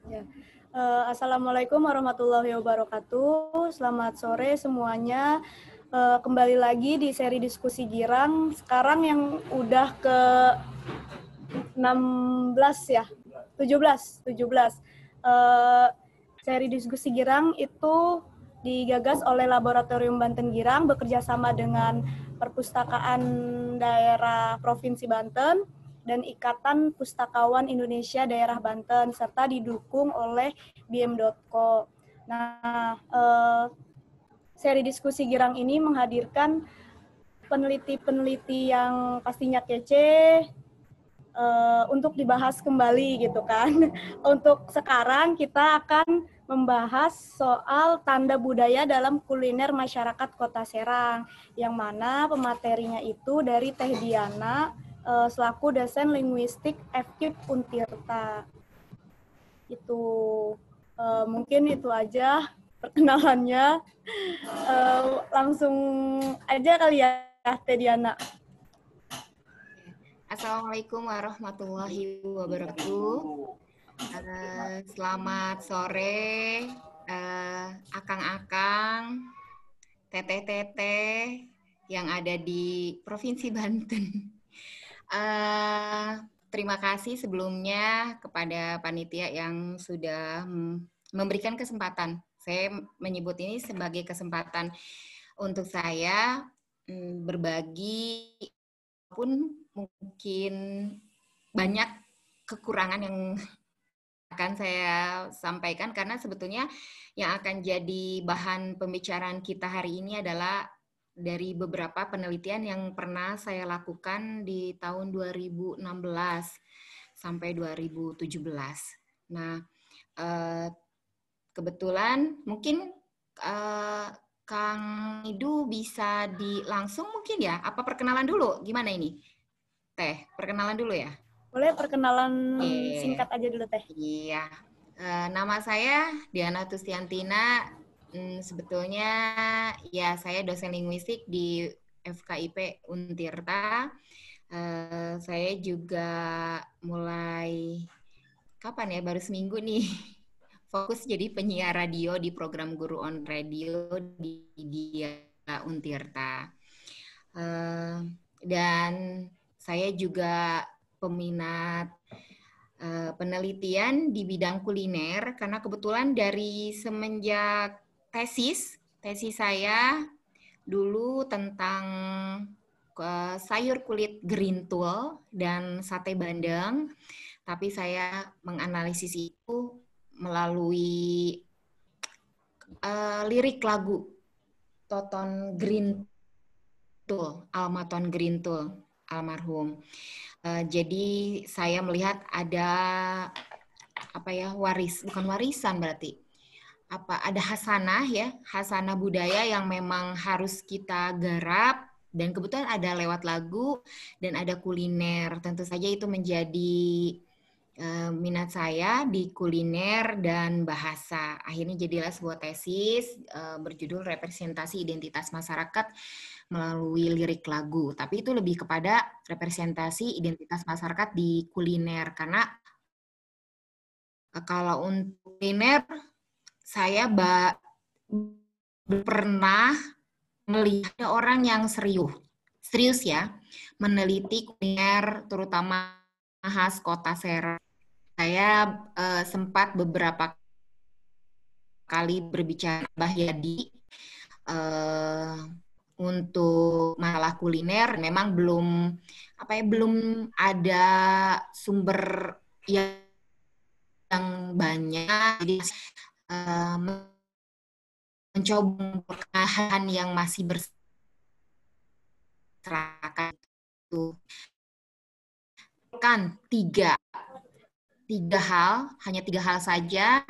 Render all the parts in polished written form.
Ya. Assalamualaikum warahmatullahi wabarakatuh. Selamat sore semuanya. Kembali lagi di seri diskusi girang. Sekarang yang udah ke 16 ya, 17. Seri diskusi girang itu digagas oleh Laboratorium Banten Girang bekerja sama dengan Perpustakaan Daerah Provinsi Banten dan Ikatan Pustakawan Indonesia Daerah Banten serta didukung oleh bim.co. Nah, seri diskusi girang ini menghadirkan peneliti-peneliti yang pastinya kece, untuk dibahas kembali gitu kan. Untuk sekarang kita akan membahas soal tanda budaya dalam kuliner masyarakat Kota Serang, yang mana pematerinya itu dari Teh Diana selaku dosen linguistik FKIP Untirta. Itu mungkin itu aja perkenalannya. Langsung aja kali ya Teh Diana. Assalamualaikum warahmatullahi wabarakatuh. Selamat sore, akang-akang, teteh-teteh yang ada di Provinsi Banten. Terima kasih sebelumnya kepada panitia yang sudah memberikan kesempatan. Saya menyebut ini sebagai kesempatan untuk saya berbagi, pun mungkin banyak kekurangan yang akan saya sampaikan, karena sebetulnya yang akan jadi bahan pembicaraan kita hari ini adalah dari beberapa penelitian yang pernah saya lakukan di tahun 2016 sampai 2017. Nah, kebetulan mungkin Kang Idu bisa langsung mungkin ya, apa perkenalan dulu? Gimana ini? Teh, perkenalan dulu ya? Boleh perkenalan singkat aja dulu Teh. Iya, nama saya Diana Tustiantina. Sebetulnya ya saya dosen linguistik di FKIP Untirta. Saya juga mulai kapan ya, baru seminggu nih fokus jadi penyiar radio di program Guru on Radio di Dia Untirta. Dan saya juga peminat penelitian di bidang kuliner, karena kebetulan dari semenjak tesis saya dulu tentang sayur kulit gerintul dan sate bandeng, tapi saya menganalisis itu melalui lirik lagu Toton Gerintul, Almaton Gerintul almarhum. Jadi saya melihat ada bukan warisan berarti, ada hasanah budaya yang memang harus kita garap, dan kebetulan ada lewat lagu dan ada kuliner. Tentu saja itu menjadi minat saya di kuliner dan bahasa. Akhirnya jadilah sebuah tesis berjudul Representasi Identitas Masyarakat melalui lirik lagu. Tapi itu lebih kepada representasi identitas masyarakat di kuliner, karena kalau untuk kuliner saya pernah melihat orang yang serius ya meneliti kuliner, terutama khas Kota Serang. Saya sempat beberapa kali berbicara Mbah Yadi untuk masalah kuliner. Memang belum ada sumber yang banyak, jadi mencoba perkahaan yang masih berserakan itu kan hanya tiga hal saja: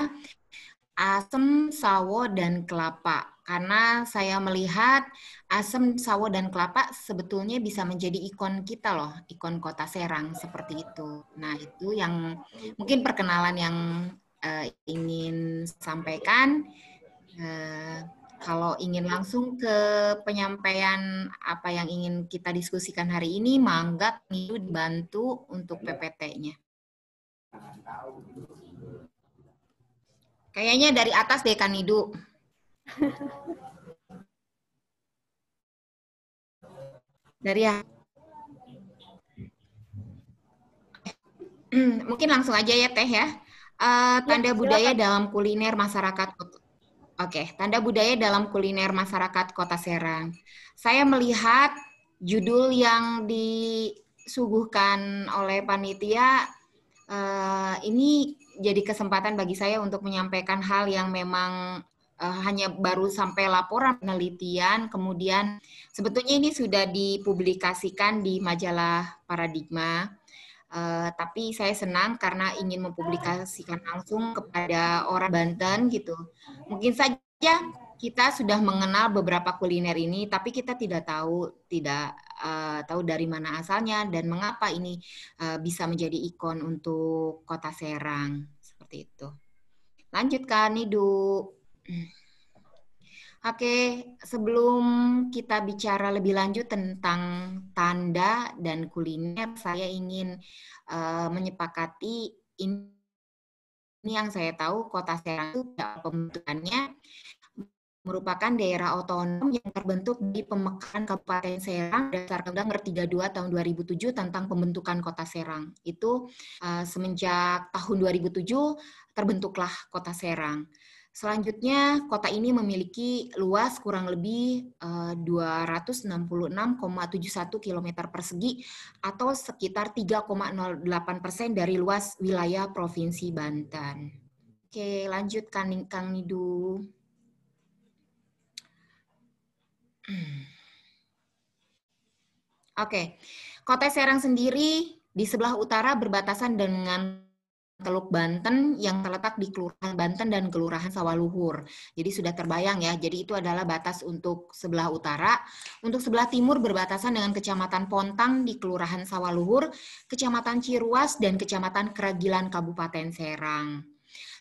asem, sawo, dan kelapa. Karena saya melihat asem, sawo, dan kelapa sebetulnya bisa menjadi ikon kita loh, ikon Kota Serang seperti itu. Nah, itu yang mungkin perkenalan yang ingin sampaikan. Kalau ingin langsung ke penyampaian apa yang ingin kita diskusikan hari ini, mangga dibantu untuk PPT-nya. Kayaknya dari atas deh Kanidu. Dari ya. Mungkin langsung aja ya Teh ya. Tanda budaya dalam kuliner masyarakat. Oke, tanda budaya dalam kuliner masyarakat Kota Serang. Saya melihat judul yang disuguhkan oleh panitia ini jadi kesempatan bagi saya untuk menyampaikan hal yang memang hanya baru sampai laporan penelitian, kemudian sebetulnya ini sudah dipublikasikan di majalah Paradigma. Tapi saya senang karena ingin mempublikasikan langsung kepada orang Banten gitu. Mungkin saja kita sudah mengenal beberapa kuliner ini, tapi kita tidak tahu tahu dari mana asalnya dan mengapa ini bisa menjadi ikon untuk Kota Serang seperti itu. Lanjutkan Nidu. Oke, sebelum kita bicara lebih lanjut tentang tanda dan kuliner, saya ingin menyepakati ini yang saya tahu Kota Serang itu pembentukannya merupakan daerah otonom yang terbentuk di Pemekaran Kabupaten Serang berdasarkan Undang Nomor 32 tahun 2007 tentang pembentukan Kota Serang. Itu semenjak tahun 2007 terbentuklah Kota Serang. Selanjutnya, kota ini memiliki luas kurang lebih 266,71 km persegi atau sekitar 3,08% dari luas wilayah Provinsi Banten. Oke, lanjut Kang Nidu. Oke, Kota Serang sendiri di sebelah utara berbatasan dengan Teluk Banten yang terletak di Kelurahan Banten dan Kelurahan Sawaluhur. Jadi sudah terbayang ya, jadi itu adalah batas untuk sebelah utara. Untuk sebelah timur berbatasan dengan Kecamatan Pontang di Kelurahan Sawaluhur, Kecamatan Ciruas, dan Kecamatan Keragilan Kabupaten Serang.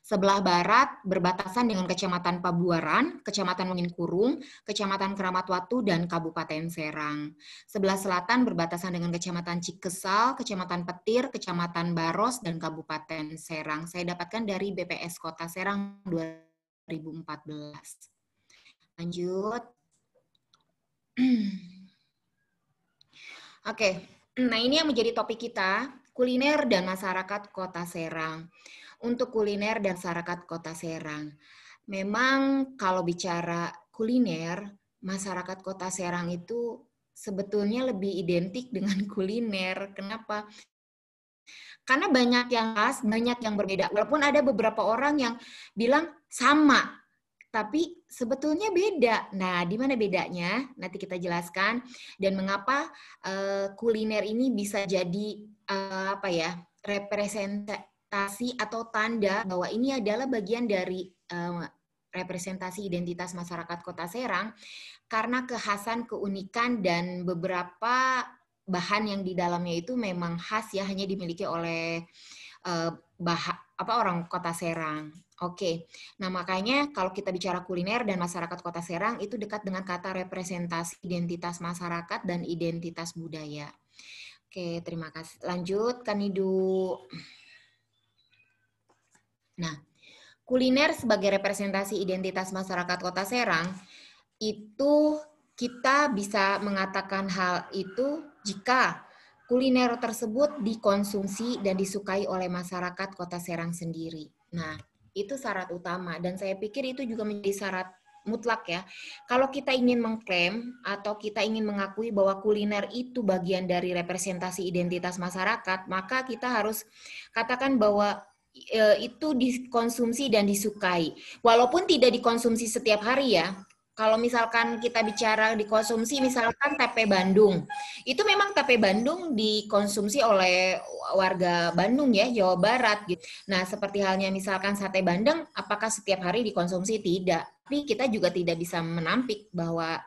Sebelah barat berbatasan dengan Kecamatan Pabuaran, Kecamatan Wengin-Kurung, Kecamatan Keramat Watu, dan Kabupaten Serang. Sebelah selatan berbatasan dengan Kecamatan Cikesal, Kecamatan Petir, Kecamatan Baros, dan Kabupaten Serang. Saya dapatkan dari BPS Kota Serang 2014. Lanjut. Oke, nah ini yang menjadi topik kita, kuliner dan masyarakat Kota Serang. Untuk kuliner dan masyarakat Kota Serang. Memang kalau bicara kuliner, masyarakat Kota Serang itu sebetulnya lebih identik dengan kuliner. Kenapa? Karena banyak yang khas, banyak yang berbeda. Walaupun ada beberapa orang yang bilang sama, tapi sebetulnya beda. Nah, di mana bedanya? Nanti kita jelaskan. Dan mengapa kuliner ini bisa jadi representasi atau tanda bahwa ini adalah bagian dari representasi identitas masyarakat Kota Serang karena kekhasan, keunikan, dan beberapa bahan yang di dalamnya itu memang khas ya, hanya dimiliki oleh orang Kota Serang. Oke, nah makanya kalau kita bicara kuliner dan masyarakat Kota Serang itu dekat dengan kata representasi identitas masyarakat dan identitas budaya. Oke, terima kasih. Lanjut, Kanidu. Nah, kuliner sebagai representasi identitas masyarakat Kota Serang, itu kita bisa mengatakan hal itu jika kuliner tersebut dikonsumsi dan disukai oleh masyarakat Kota Serang sendiri. Nah, itu syarat utama dan saya pikir itu juga menjadi syarat mutlak ya. Kalau kita ingin mengklaim atau kita ingin mengakui bahwa kuliner itu bagian dari representasi identitas masyarakat, maka kita harus katakan bahwa itu dikonsumsi dan disukai. Walaupun tidak dikonsumsi setiap hari ya. Kalau misalkan kita bicara dikonsumsi, misalkan tape Bandung, itu memang tape Bandung dikonsumsi oleh warga Bandung ya, Jawa Barat gitu. Nah, seperti halnya misalkan sate Bandeng, apakah setiap hari dikonsumsi? Tidak. Tapi kita juga tidak bisa menampik bahwa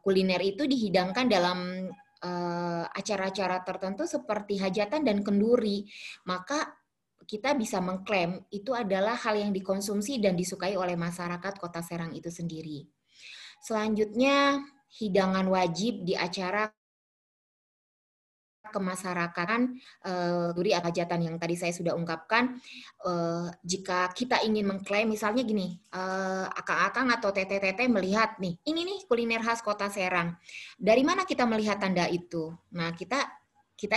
kuliner itu dihidangkan dalam acara-acara tertentu seperti hajatan dan kenduri. Maka kita bisa mengklaim itu adalah hal yang dikonsumsi dan disukai oleh masyarakat Kota Serang itu sendiri. Selanjutnya, hidangan wajib di acara kemasyarakatan duri atau hajatan yang tadi saya sudah ungkapkan, jika kita ingin mengklaim misalnya gini, akang-akang atau tete-tete melihat nih, ini nih kuliner khas Kota Serang. Dari mana kita melihat tanda itu? Nah, kita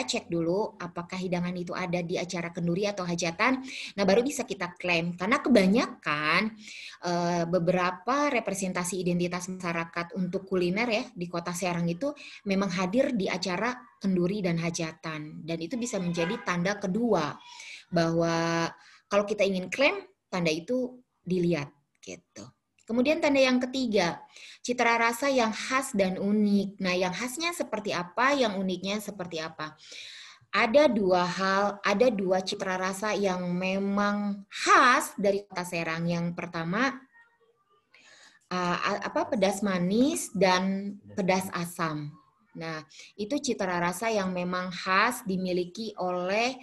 cek dulu apakah hidangan itu ada di acara kenduri atau hajatan. Nah, baru bisa kita klaim. Karena kebanyakan beberapa representasi identitas masyarakat untuk kuliner ya di Kota Serang itu memang hadir di acara kenduri dan hajatan. Dan itu bisa menjadi tanda kedua bahwa kalau kita ingin klaim, tanda itu dilihat gitu. Kemudian tanda yang ketiga, citra rasa yang khas dan unik. Nah, yang khasnya seperti apa, yang uniknya seperti apa? Ada dua citra rasa yang memang khas dari Kota Serang. Yang pertama, pedas manis dan pedas asam. Nah, itu citra rasa yang memang khas dimiliki oleh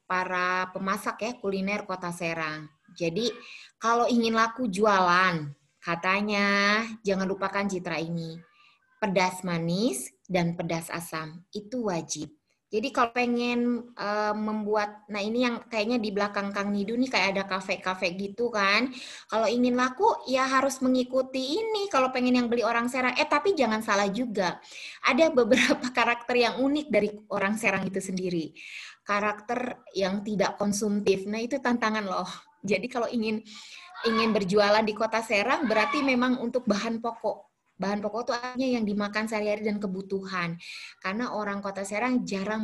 para pemasak ya kuliner Kota Serang. Jadi kalau ingin laku jualan, katanya jangan lupakan citra ini. Pedas manis dan pedas asam, itu wajib. Jadi kalau pengen membuat, nah ini yang kayaknya di belakang Kang Nidu nih kayak ada kafe-kafe gitu kan. Kalau ingin laku ya harus mengikuti ini kalau pengen yang beli orang Serang. Tapi jangan salah juga. Ada beberapa karakter yang unik dari orang Serang itu sendiri. Karakter yang tidak konsumtif. Nah itu tantangan loh. Jadi kalau ingin berjualan di Kota Serang berarti memang untuk bahan pokok. Bahan pokok itu artinya yang dimakan sehari-hari dan kebutuhan. Karena orang Kota Serang jarang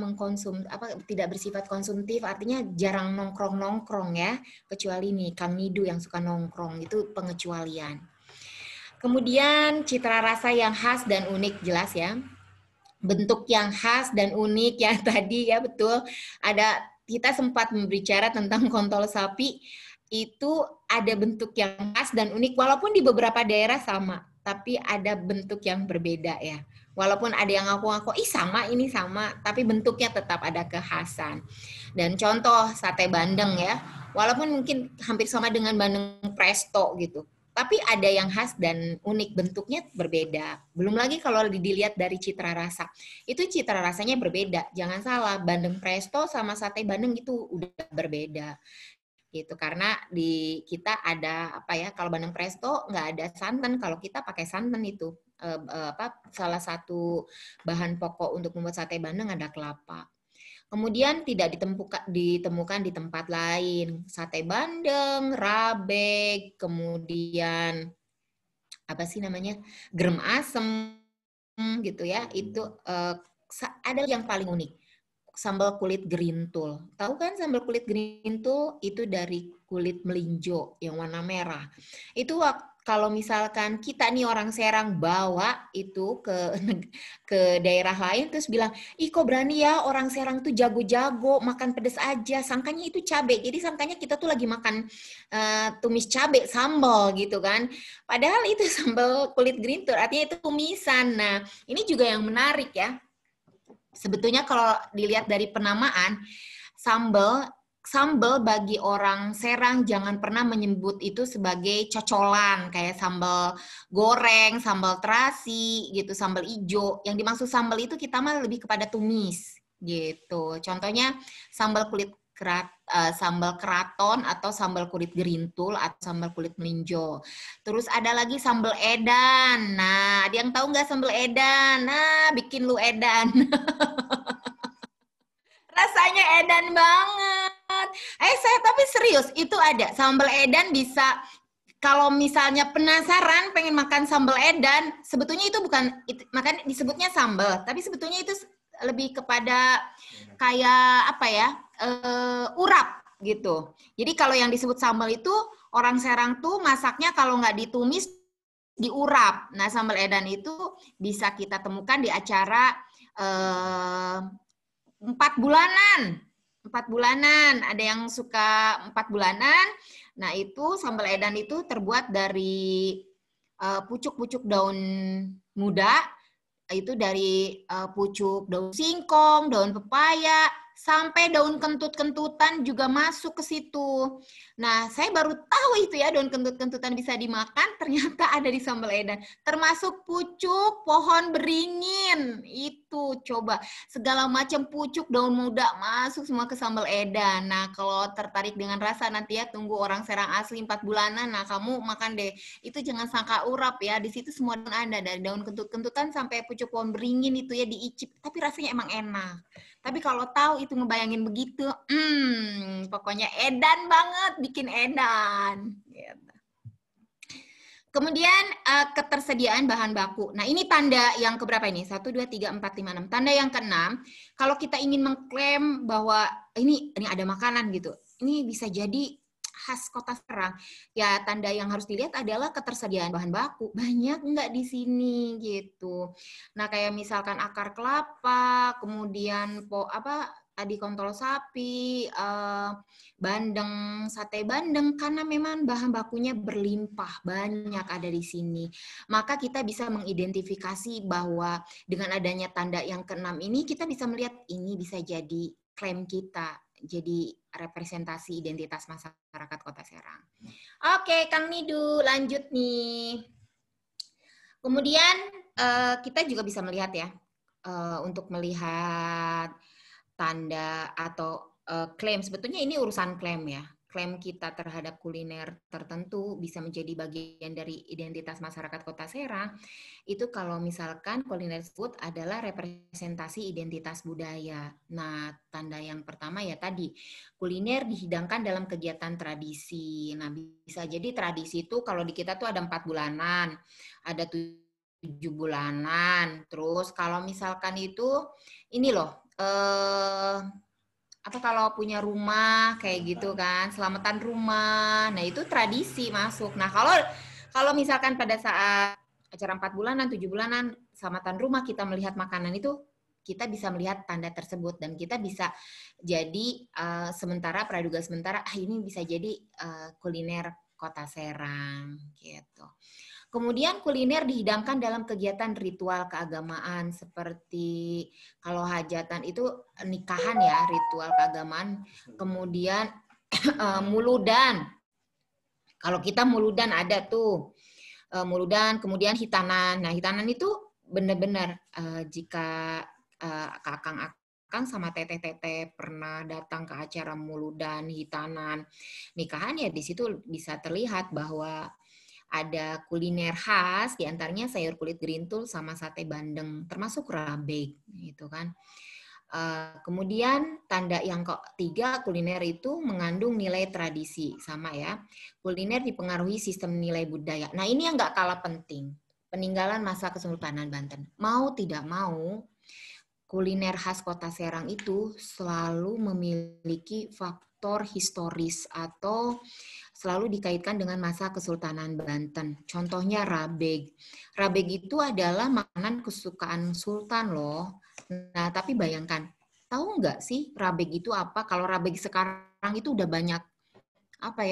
tidak bersifat konsumtif, artinya jarang nongkrong-nongkrong ya. Kecuali nih Kang Nidu yang suka nongkrong, itu pengecualian. Kemudian citra rasa yang khas dan unik jelas ya. Bentuk yang khas dan unik yang tadi ya betul. Kita sempat berbicara tentang kontol sapi, itu ada bentuk yang khas dan unik walaupun di beberapa daerah sama. Tapi ada bentuk yang berbeda ya. Walaupun ada yang ngaku-ngaku, ini sama, tapi bentuknya tetap ada kekhasan. Dan contoh sate bandeng ya, walaupun mungkin hampir sama dengan bandeng presto gitu, tapi ada yang khas dan unik, bentuknya berbeda. Belum lagi kalau dilihat dari citra rasa, itu citra rasanya berbeda. Jangan salah, bandeng presto sama sate bandeng itu udah berbeda. Gitu karena di kita ada kalau bandeng presto nggak ada santan, kalau kita pakai santan itu salah satu bahan pokok untuk membuat sate bandeng ada kelapa. Kemudian tidak ditemukan di tempat lain, sate bandeng, rabe, kemudian gerem asem gitu ya, itu ada yang paling unik. Sambal kulit gerintul. Tahu kan sambal kulit gerintul itu dari kulit melinjo yang warna merah. Itu kalau misalkan kita nih orang Serang bawa itu ke daerah lain terus bilang, ih kok berani ya orang Serang tuh jago-jago makan pedas aja. Sangkanya itu cabai. Jadi sangkanya kita tuh lagi makan tumis cabai sambal gitu kan. Padahal itu sambal kulit gerintul artinya itu tumisan. Nah ini juga yang menarik ya. Sebetulnya kalau dilihat dari penamaan, sambal bagi orang Serang jangan pernah menyebut itu sebagai cocolan, kayak sambal goreng, sambal terasi, gitu, sambal ijo. Yang dimaksud sambal itu kita mah lebih kepada tumis, gitu. Contohnya sambal keraton atau sambal kulit gerintul atau sambal kulit melinjo. Terus ada lagi sambal edan. Nah, ada yang tahu nggak sambal edan? Nah, bikin lu edan. Rasanya edan banget. Saya tapi serius, itu ada. Sambal edan bisa, kalau misalnya penasaran pengen makan sambal edan, sebetulnya itu bukan, makanya disebutnya sambal, tapi sebetulnya itu lebih kepada kayak urap gitu. Jadi kalau yang disebut sambal itu orang Serang tuh masaknya kalau nggak ditumis diurap. Nah sambal edan itu bisa kita temukan di acara 4 bulanan. 4 bulanan. Ada yang suka 4 bulanan. Nah itu sambal edan itu terbuat dari pucuk-pucuk daun muda. Itu dari pucuk daun singkong, daun pepaya, Sampai daun kentut-kentutan juga masuk ke situ. Nah, saya baru tahu itu ya, daun kentut-kentutan bisa dimakan, ternyata ada di sambal edan. Termasuk pucuk pohon beringin. Itu, coba. Segala macam pucuk, daun muda masuk semua ke sambal edan. Nah, kalau tertarik dengan rasa nanti ya, tunggu orang Serang asli 4 bulanan. Nah, kamu makan deh. Itu jangan sangka urap ya. Di situ semua ada. Dari daun kentut-kentutan sampai pucuk pohon beringin itu ya diicip. Tapi rasanya emang enak. Tapi kalau tahu itu ngebayangin begitu, pokoknya edan banget, bikin edan. Gitu. Kemudian ketersediaan bahan baku. Nah ini tanda yang keberapa ini? 1, 2, 3, 4, 5, 6. Tanda yang ke-6, kalau kita ingin mengklaim bahwa ini ada makanan gitu, ini bisa jadi khas Kota Serang. Ya tanda yang harus dilihat adalah ketersediaan bahan baku. Banyak nggak di sini gitu. Nah kayak misalkan akar kelapa, kemudian tadi kontol sapi, bandeng, sate bandeng, karena memang bahan bakunya berlimpah, banyak ada di sini. Maka kita bisa mengidentifikasi bahwa dengan adanya tanda yang ke-6 ini, kita bisa melihat ini bisa jadi klaim kita, jadi representasi identitas masyarakat Kota Serang. Oke, Kang Nidu, lanjut nih. Kemudian kita juga bisa melihat ya, untuk melihat tanda atau klaim, sebetulnya ini urusan klaim ya. Klaim kita terhadap kuliner tertentu bisa menjadi bagian dari identitas masyarakat Kota Serang. Itu kalau misalkan kuliner tersebut adalah representasi identitas budaya. Nah, tanda yang pertama ya tadi, kuliner dihidangkan dalam kegiatan tradisi. Nah, bisa jadi tradisi itu kalau di kita tuh ada 4 bulanan, ada 7 bulanan. Terus kalau misalkan itu, ini loh, kalau punya rumah kayak gitu kan, selamatan rumah. Nah, itu tradisi masuk. Nah, kalau misalkan pada saat acara 4 bulanan, 7 bulanan, selamatan rumah kita melihat makanan itu, kita bisa melihat tanda tersebut dan kita bisa jadi sementara praduga sementara ini bisa jadi kuliner Kota Serang gitu. Kemudian kuliner dihidangkan dalam kegiatan ritual keagamaan seperti kalau hajatan itu nikahan ya, ritual keagamaan. Kemudian muludan. Kalau kita muludan ada tuh. Muludan, kemudian hitanan. Nah, hitanan itu benar-benar jika kakang sama teteh-teteh pernah datang ke acara muludan, hitanan, nikahan ya di situ bisa terlihat bahwa ada kuliner khas, diantaranya sayur kulit gerintul sama sate bandeng, termasuk rabeg, gitu kan. Kemudian tanda yang ketiga, kuliner itu mengandung nilai tradisi, sama ya. Kuliner dipengaruhi sistem nilai budaya. Nah ini yang nggak kalah penting, peninggalan masa Kesultanan Banten. Mau tidak mau, kuliner khas Kota Serang itu selalu memiliki faktor historis atau selalu dikaitkan dengan masa Kesultanan Banten. Contohnya rabeg. Rabeg itu adalah makanan kesukaan Sultan loh. Nah, tapi bayangkan, tahu nggak sih rabeg itu apa? Kalau rabeg sekarang itu udah banyak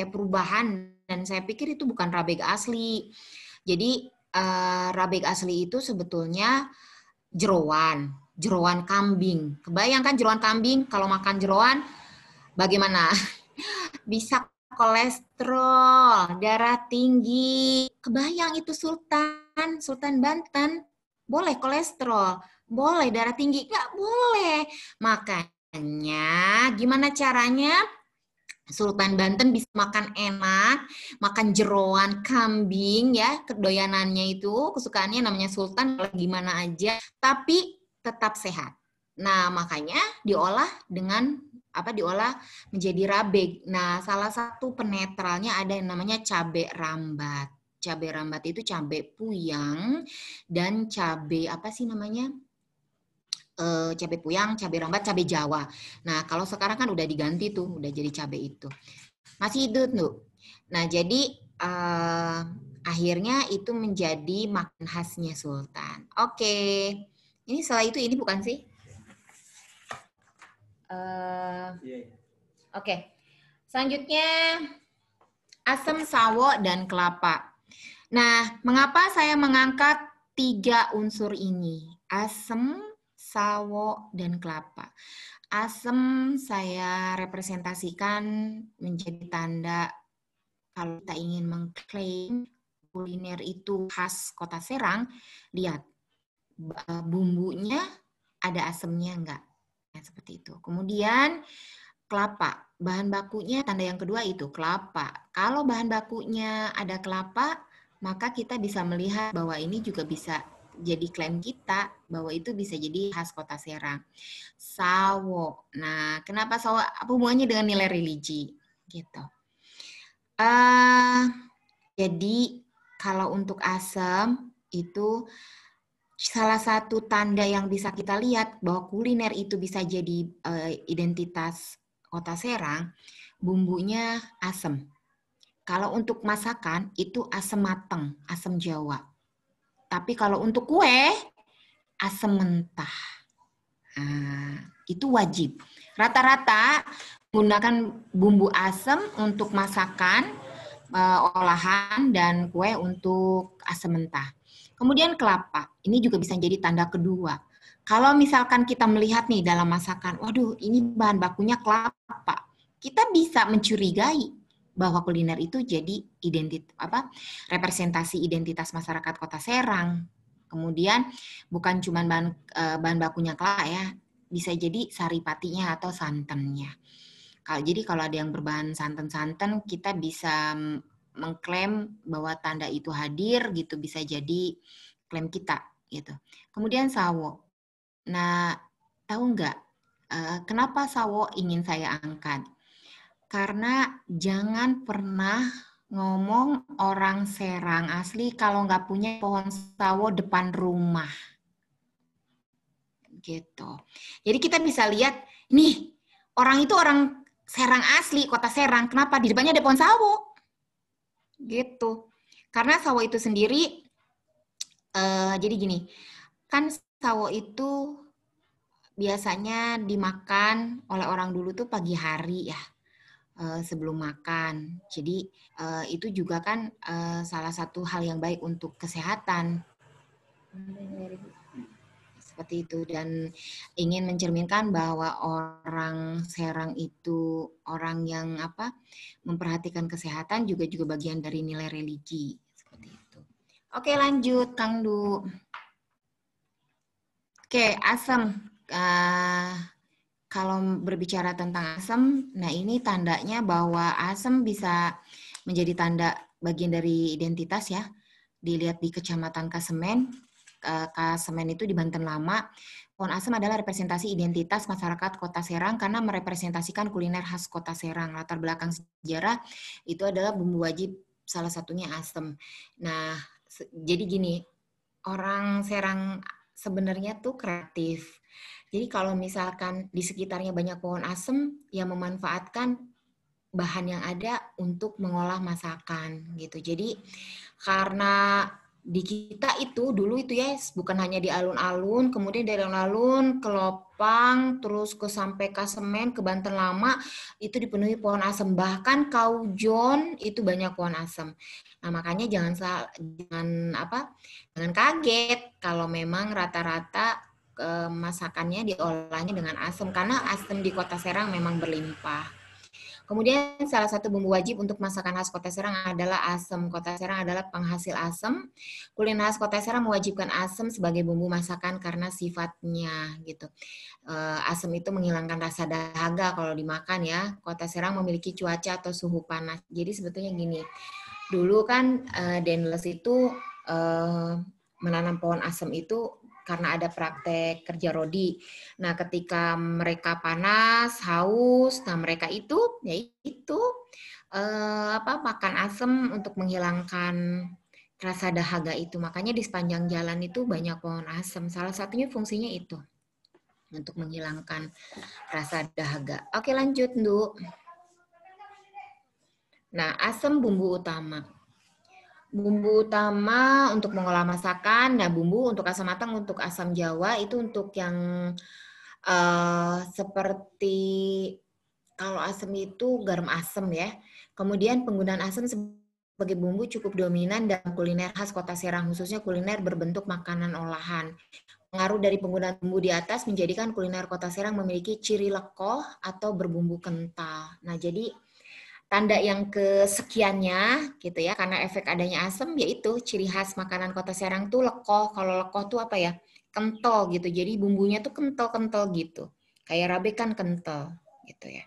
perubahan dan saya pikir itu bukan rabeg asli. Jadi rabeg asli itu sebetulnya jeroan kambing. Kebayangkan jeroan kambing, kalau makan jeroan bagaimana? Bisa kolesterol, darah tinggi. Kebayang itu Sultan Banten. Boleh kolesterol, boleh darah tinggi, nggak boleh. Makanya gimana caranya Sultan Banten bisa makan enak, makan jeroan kambing ya, kedoyanannya itu, kesukaannya namanya Sultan, gimana aja, tapi tetap sehat. Nah, makanya diolah menjadi rabeg. Nah, salah satu penetralnya ada yang namanya cabai rambat. Cabai rambat itu cabai puyang dan cabai cabai puyang, cabai rambat, cabai Jawa. Nah, kalau sekarang kan udah diganti tuh, udah jadi cabai itu. Masih hidup tuh. Nah, jadi akhirnya itu menjadi makanan khasnya Sultan. Oke. Ini setelah itu ini bukan sih? Oke. Selanjutnya asam, sawo, dan kelapa. Nah, mengapa saya mengangkat 3 unsur ini? Asam, sawo, dan kelapa. Asam saya representasikan menjadi tanda kalau kita ingin mengklaim kuliner itu khas Kota Serang, lihat bumbunya ada asamnya enggak. Ya, seperti itu. Kemudian kelapa, bahan bakunya tanda yang kedua itu kelapa. Kalau bahan bakunya ada kelapa, maka kita bisa melihat bahwa ini juga bisa jadi klaim kita bahwa itu bisa jadi khas Kota Serang. Sawo. Nah, kenapa sawo? Apa hubungannya dengan nilai religi? Gitu. Jadi kalau untuk asam itu salah satu tanda yang bisa kita lihat bahwa kuliner itu bisa jadi identitas Kota Serang, bumbunya asam. Kalau untuk masakan itu asam mateng, asam Jawa. Tapi kalau untuk kue, asam mentah. Nah, itu wajib. Rata-rata menggunakan bumbu asam untuk masakan, olahan, dan kue untuk asam mentah. Kemudian kelapa, ini juga bisa jadi tanda kedua. Kalau misalkan kita melihat nih dalam masakan, waduh ini bahan bakunya kelapa, kita bisa mencurigai bahwa kuliner itu jadi representasi identitas masyarakat Kota Serang. Kemudian bukan cuma bahan bakunya kelapa ya, bisa jadi saripatinya atau santannya. Jadi kalau ada yang berbahan santan-santan, kita bisa mengklaim bahwa tanda itu hadir gitu, bisa jadi klaim kita gitu. Kemudian sawo. Nah, tahu nggak kenapa sawo ingin saya angkat? Karena jangan pernah ngomong orang Serang asli kalau nggak punya pohon sawo depan rumah. Gitu. Jadi kita bisa lihat, nih orang itu orang Serang asli, Kota Serang. Kenapa? Di depannya ada pohon sawo. Gitu. Karena sawo itu sendiri, jadi gini, kan sawo itu biasanya dimakan oleh orang dulu tuh pagi hari ya, sebelum makan. Jadi itu juga kan salah satu hal yang baik untuk kesehatan. Seperti itu, dan ingin mencerminkan bahwa orang Serang itu orang yang memperhatikan kesehatan, juga bagian dari nilai religi. Seperti itu. Oke, lanjut Kang Du. Oke, asam. Kalau berbicara tentang asam, nah ini tandanya bahwa asam bisa menjadi tanda bagian dari identitas ya. Dilihat di Kecamatan Kasemen. Kasemen itu di Banten Lama. Pohon asam adalah representasi identitas masyarakat Kota Serang karena merepresentasikan kuliner khas Kota Serang. Latar belakang sejarah itu adalah bumbu wajib, salah satunya asam. Nah, jadi gini, orang Serang sebenarnya tuh kreatif. Jadi kalau misalkan di sekitarnya banyak pohon asam, ya memanfaatkan bahan yang ada untuk mengolah masakan gitu. Jadi karena di kita itu dulu itu ya bukan hanya di alun-alun, kemudian dari alun-alun ke Lopang, terus ke sampai Kasemen, ke Banten Lama itu dipenuhi pohon asam. Bahkan Kaujon itu banyak pohon asam. Nah makanya jangan kaget kalau memang rata-rata masakannya diolahnya dengan asam karena asam di Kota Serang memang berlimpah. Kemudian salah satu bumbu wajib untuk masakan khas Kota Serang adalah asam. Kota Serang adalah penghasil asam. Kuliner khas Kota Serang mewajibkan asam sebagai bumbu masakan karena sifatnya gitu. Asam itu menghilangkan rasa dahaga kalau dimakan ya. Kota Serang memiliki cuaca atau suhu panas. Jadi sebetulnya gini, dulu kan Denles itu menanam pohon asam itu karena ada praktek kerja rodi. Nah, ketika mereka panas, haus, nah mereka itu makan asam untuk menghilangkan rasa dahaga itu. Makanya di sepanjang jalan itu banyak pohon asam. Salah satunya fungsinya itu untuk menghilangkan rasa dahaga. Oke, lanjut, Ndu. Nah, asam bumbu utama. Bumbu utama untuk mengolah masakan, nah bumbu untuk asam matang, untuk asam Jawa itu untuk yang seperti kalau asam itu garam asam ya. Kemudian penggunaan asam sebagai bumbu cukup dominan dalam kuliner khas Kota Serang, khususnya kuliner berbentuk makanan olahan. pengaruh dari penggunaan bumbu di atas menjadikan kuliner Kota Serang memiliki ciri lekoh atau berbumbu kental. Nah, jadi tanda yang kesekiannya gitu ya, karena efek adanya asam, yaitu ciri khas makanan Kota Serang tuh lekoh. Kalau lekoh tuh apa ya? Kental gitu. Jadi bumbunya tuh kental-kental gitu. Kayak rabe kan kental gitu ya.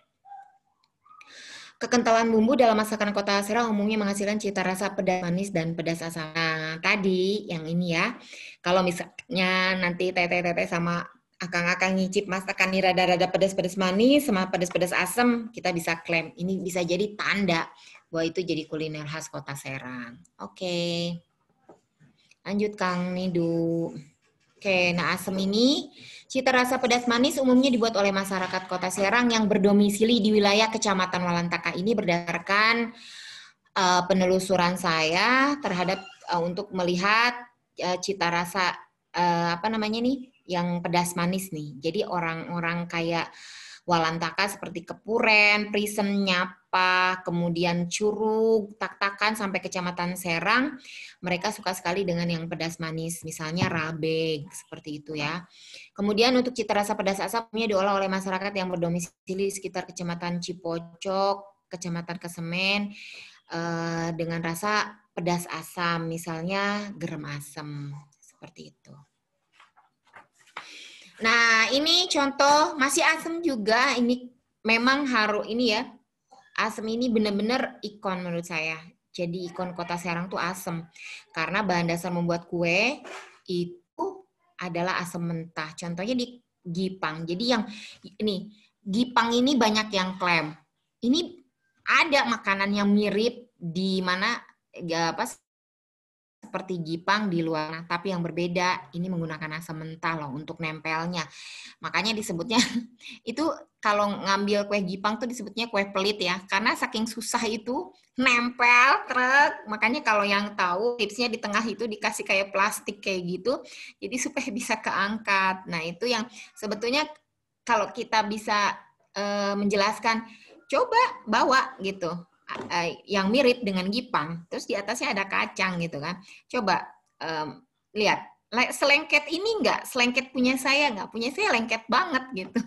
Kekentalan bumbu dalam masakan Kota Serang umumnya menghasilkan cita rasa pedas manis dan pedas asam. Nah, tadi yang ini ya, kalau misalnya nanti tete-tete sama akang-akang nyicip masakan ini rada-rada pedas-pedas manis sama pedas-pedas asam, kita bisa klaim. Ini bisa jadi tanda bahwa itu jadi kuliner khas Kota Serang. Oke. Lanjut Kang Nidu. Oke, nah asam ini cita rasa pedas manis umumnya dibuat oleh masyarakat Kota Serang yang berdomisili di wilayah Kecamatan Walantaka ini berdasarkan penelusuran saya terhadap untuk melihat cita rasa apa namanya nih yang pedas manis nih. Jadi orang-orang kayak Walantaka seperti Kepuren, Prisen, Nyapa, kemudian Curug, Tak-Takan sampai Kecamatan Serang, mereka suka sekali dengan yang pedas manis, misalnya rabe seperti itu ya. Kemudian untuk cita rasa pedas asamnya diolah oleh masyarakat yang berdomisili di sekitar Kecamatan Cipocok, Kecamatan Kesemen, dengan rasa pedas asam, misalnya gerem asam, seperti itu. Nah, ini contoh masih asam juga. Ini memang harus ini ya. Asam ini benar-benar ikon menurut saya. Jadi ikon Kota Serang tuh asam. Karena bahan dasar membuat kue itu adalah asam mentah. Contohnya di Gipang. Jadi yang ini Gipang ini banyak yang klaim. Ini ada makanan yang mirip di mana ya apa seperti Gipang di luar, tapi yang berbeda ini menggunakan asam mentah loh untuk nempelnya. Makanya disebutnya itu kalau ngambil kue Gipang tuh disebutnya kue pelit ya, karena saking susah itu nempel truk. Makanya kalau yang tahu tipsnya di tengah itu dikasih kayak plastik kayak gitu, jadi supaya bisa keangkat. Nah itu yang sebetulnya kalau kita bisa menjelaskan, coba bawa gitu yang mirip dengan Gipang, terus di atasnya ada kacang gitu kan. Coba lihat, selengket ini enggak, selengket punya saya enggak, punya saya lengket banget gitu.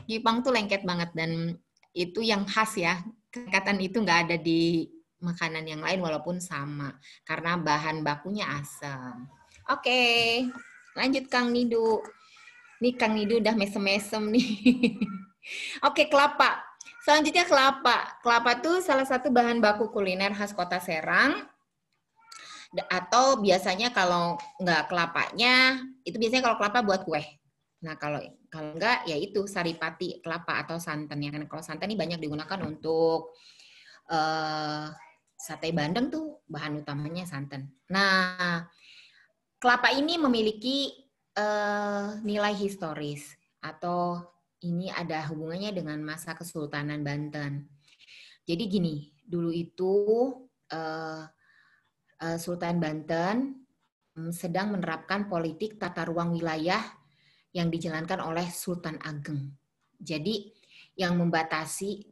Gipang tuh lengket banget dan itu yang khas ya. Kelengketan itu enggak ada di makanan yang lain walaupun sama, karena bahan bakunya asam. Oke, lanjut Kang Nidu. Nih Kang Nidu udah mesem-mesem nih. Oke, kelapa. Selanjutnya kelapa. Kelapa tuh salah satu bahan baku kuliner khas Kota Serang. Atau biasanya kalau nggak kelapanya, itu biasanya kalau kelapa buat kue. Nah kalau nggak, ya itu saripati kelapa atau santan. Ya kan kalau santan ini banyak digunakan untuk sate bandeng tuh bahan utamanya santan. Nah kelapa ini memiliki nilai historis atau ini ada hubungannya dengan masa Kesultanan Banten. Jadi gini, dulu itu Sultan Banten sedang menerapkan politik tata ruang wilayah yang dijalankan oleh Sultan Ageng. Jadi yang membatasi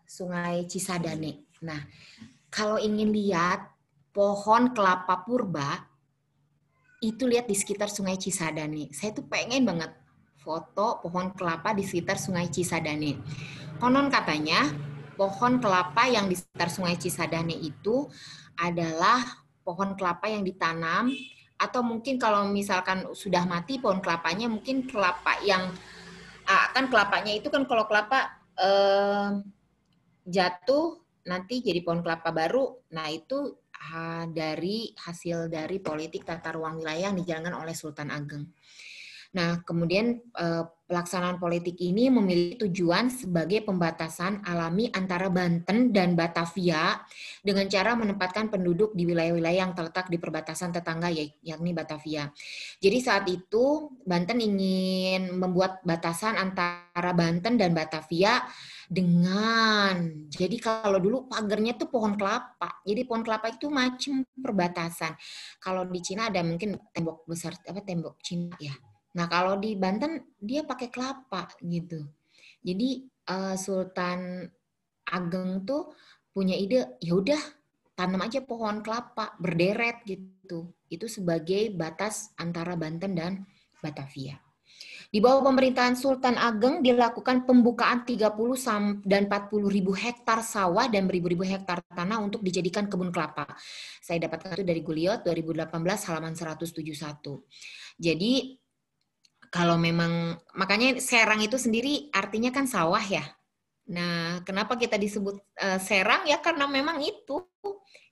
Sungai Cisadane. Nah, kalau ingin lihat pohon kelapa purba, itu lihat di sekitar Sungai Cisadane. Saya tuh pengen banget foto pohon kelapa di sekitar Sungai Cisadane. Konon katanya pohon kelapa yang di sekitar Sungai Cisadane itu adalah pohon kelapa yang ditanam atau mungkin kalau misalkan sudah mati pohon kelapanya mungkin kelapa yang kan kelapanya itu kan kalau kelapa jatuh nanti jadi pohon kelapa baru. Nah itu dari hasil dari politik tata ruang wilayah yang dijalankan oleh Sultan Ageng. Nah, kemudian pelaksanaan politik ini memiliki tujuan sebagai pembatasan alami antara Banten dan Batavia dengan cara menempatkan penduduk di wilayah-wilayah yang terletak di perbatasan tetangga, yakni Batavia. Jadi saat itu Banten ingin membuat batasan antara Banten dan Batavia dengan, jadi kalau dulu pagarnya tuh pohon kelapa. Jadi pohon kelapa itu macam perbatasan. Kalau di Cina ada mungkin tembok besar, tembok Cina ya. Nah, kalau di Banten dia pakai kelapa gitu. Jadi Sultan Ageng tuh punya ide, ya udah tanam aja pohon kelapa berderet gitu. Itu sebagai batas antara Banten dan Batavia. Di bawah pemerintahan Sultan Ageng dilakukan pembukaan 30 dan 40 ribu hektar sawah dan beribu-ribu hektar tanah untuk dijadikan kebun kelapa. Saya dapatkan itu dari Guliot 2018 halaman 171. Jadi kalau memang, makanya Serang itu sendiri artinya kan sawah ya. Nah, kenapa kita disebut Serang ya karena memang itu